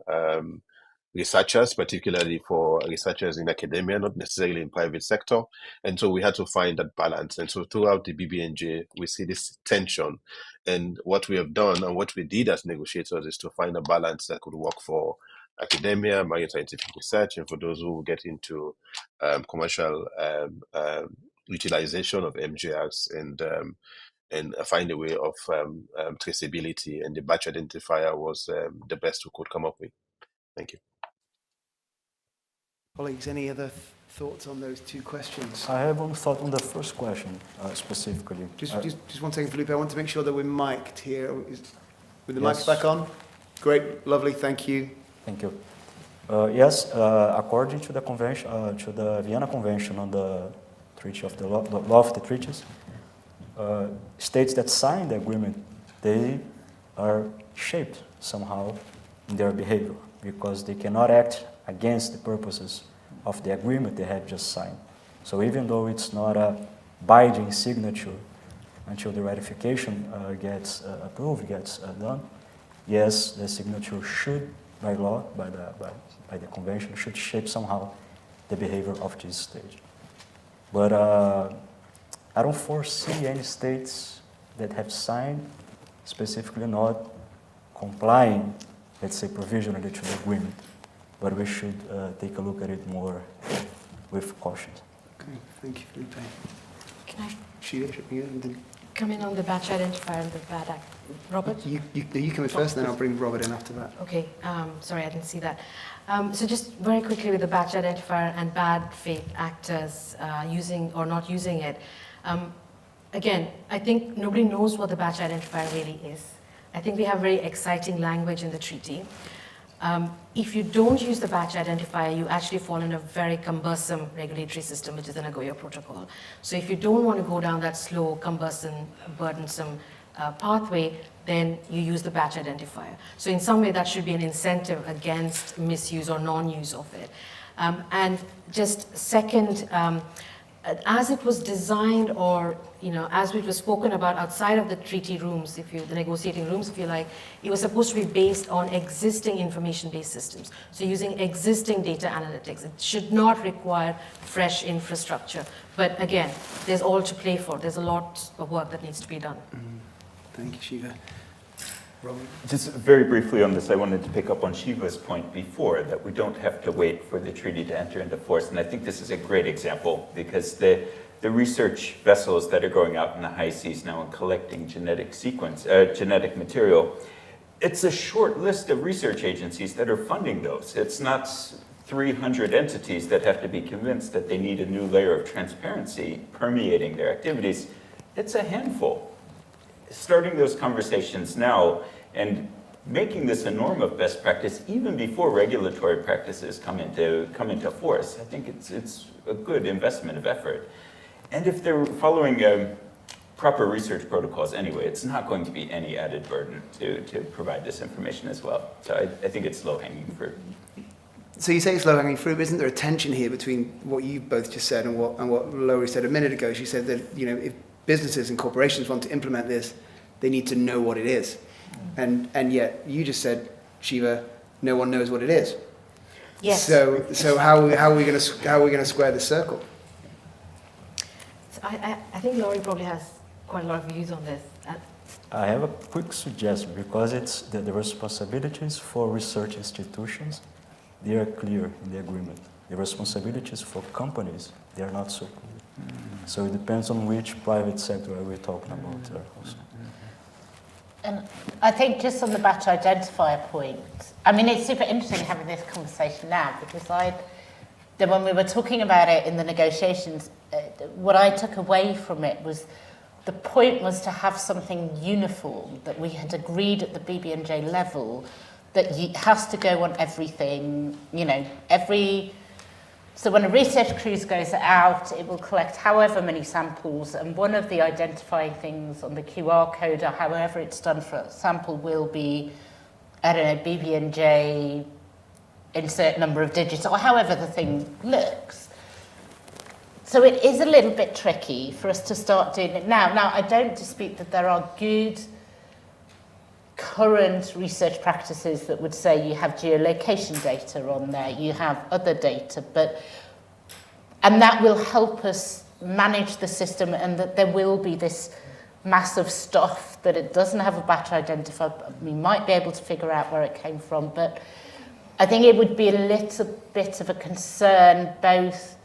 researchers, particularly for researchers in academia, not necessarily in private sector? And so we had to find that balance. And so throughout the BBNJ, we see this tension. And what we have done and what we did as negotiators is to find a balance that could work for academia, marine scientific research, and for those who get into commercial utilization of MGRs, and find a way of traceability. And the batch identifier was the best we could come up with. Thank you. Colleagues, any other thoughts on those two questions? I have one thought on the first question specifically. Just 1 second, Philippe. I want to make sure that we're mic'd here. With the mics back on? Great, lovely, thank you. Thank you. Yes, according to the convention, to the Vienna Convention on the Treaty of the Law of the Treaties, states that sign the agreement, they are shaped somehow in their behavior because they cannot act against the purposes of the agreement they have just signed. So even though it's not a binding signature until the ratification gets approved, gets done, yes, the signature should, by law, by the convention, should shape somehow the behavior of this state. But I don't foresee any states that have signed specifically not complying, let's say, provisionally to the agreement. But we should take a look at it more with caution. Okay, thank you, Philippe. Can I She come in on the batch identifier and the bad act? Robert? You come in first, then I'll bring Robert in after that. Okay, sorry, I didn't see that. So just very quickly with the batch identifier and bad faith actors using or not using it. Again, I think nobody knows what the batch identifier really is. I think we have very exciting language in the treaty. If you don't use the batch identifier, you actually fall in a very cumbersome regulatory system, which is the Nagoya Protocol. So if you don't want to go down that slow, cumbersome, burdensome pathway, then you use the batch identifier. So in some way, that should be an incentive against misuse or non-use of it. And just second, as it was designed, or as it was spoken about outside of the treaty rooms, the negotiating rooms, if you like, it was supposed to be based on existing information-based systems. So using existing data analytics. It should not require fresh infrastructure. But again, there's all to play for. There's a lot of work that needs to be done. Thank you, Shiva. Robert? Just very briefly on this, I wanted to pick up on Shiva's point before, that we don't have to wait for the treaty to enter into force. And I think this is a great example, because the research vessels that are going out in the high seas now and collecting genetic material, it's a short list of research agencies that are funding those. It's not 300 entities that have to be convinced that they need a new layer of transparency permeating their activities. It's a handful. Starting those conversations now, and making this a norm of best practice even before regulatory practices come into force. I think it's a good investment of effort. And if they're following proper research protocols anyway, it's not going to be any added burden to provide this information as well. So I think it's low-hanging fruit. So you say it's low-hanging fruit, but isn't there a tension here between what you both just said and what Lowri said a minute ago? She said that, you know, if businesses and corporations want to implement this, they need to know what it is. And yet you just said, Siva, no one knows what it is. Yes. So how are we going to square the circle? So I think Lowri probably has quite a lot of views on this. I have a quick suggestion, because it's the responsibilities for research institutions, they are clear in the agreement. The responsibilities for companies, they are not so clear. So it depends on which private sector are we talking about there also. And I think just on the batch identifier point, I mean, it's super interesting having this conversation now, because when we were talking about it in the negotiations, what I took away from it was the point was to have something uniform that we had agreed at the BBNJ level that has to go on everything, you know, so when a research cruise goes out, it will collect however many samples, and one of the identifying things on the QR code, or however it's done for a sample, will be, I don't know, BBNJ, insert number of digits, or however the thing looks. So it is a little bit tricky for us to start doing it now. Now, I don't dispute that there are good current research practices that would say you have geolocation data on there, you have other data, and that will help us manage the system, and that there will be this mass of stuff that it doesn't have a batch identifier. We might be able to figure out where it came from, but I think it would be a little bit of a concern, both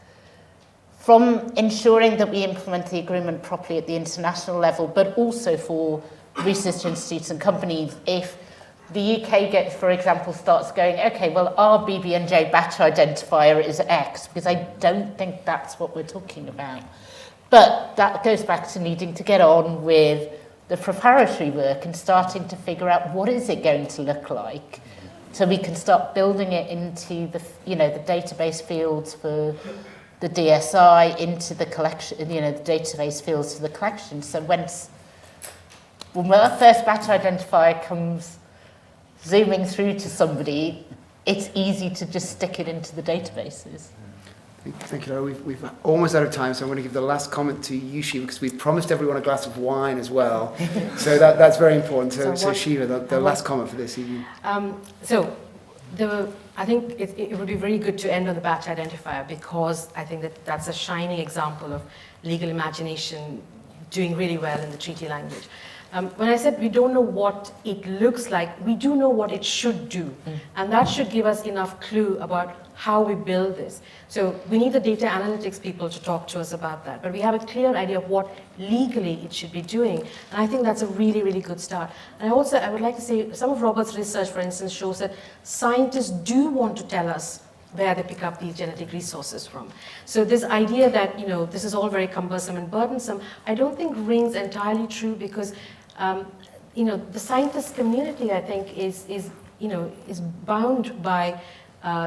from ensuring that we implement the agreement properly at the international level, but also for research institutes and companies, if the UK, for example, starts going, okay, well, our BBNJ batch identifier is X, because I don't think that's what we're talking about. But that goes back to needing to get on with the preparatory work and starting to figure out what is it going to look like, so we can start building it into the, you know, the database fields for the DSI, into the collection, you know, the database fields for the collection. So when our first batch identifier comes zooming through to somebody, it's easy to just stick it into the databases. Thank you, Lowri. We've almost out of time, so I'm going to give the last comment to you, Siva, because we promised everyone a glass of wine as well. So that's very important. So Siva, the last comment for this evening. I think it would be very good to end on the batch identifier, because I think that's a shining example of legal imagination doing really well in the treaty language. When I said we don't know what it looks like, we do know what it should do. And that should give us enough clue about how we build this. So we need the data analytics people to talk to us about that. But we have a clear idea of what legally it should be doing. And I think that's a really, really good start. And I would like to say, some of Robert's research, for instance, shows that scientists do want to tell us where they pick up these genetic resources from. So this idea that, you know, this is all very cumbersome and burdensome, I don't think rings entirely true, because you know, the scientist community, I think, is bound by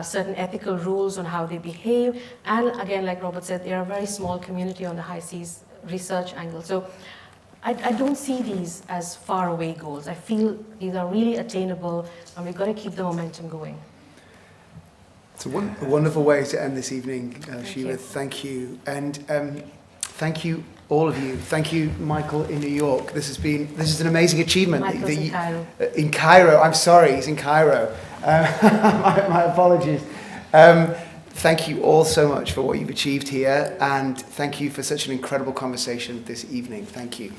certain ethical rules on how they behave. And again, like Robert said, they're a very small community on the high seas research angle. So I don't see these as far away goals. I feel these are really attainable, and we've got to keep the momentum going. It's a wonderful way to end this evening, Siva. Thank you. And thank you, all of you. Thank you, Michael, in New York. This is an amazing achievement. Michael's in Cairo. In Cairo, I'm sorry, he's in Cairo. My apologies. Thank you all so much for what you've achieved here, and thank you for such an incredible conversation this evening. Thank you.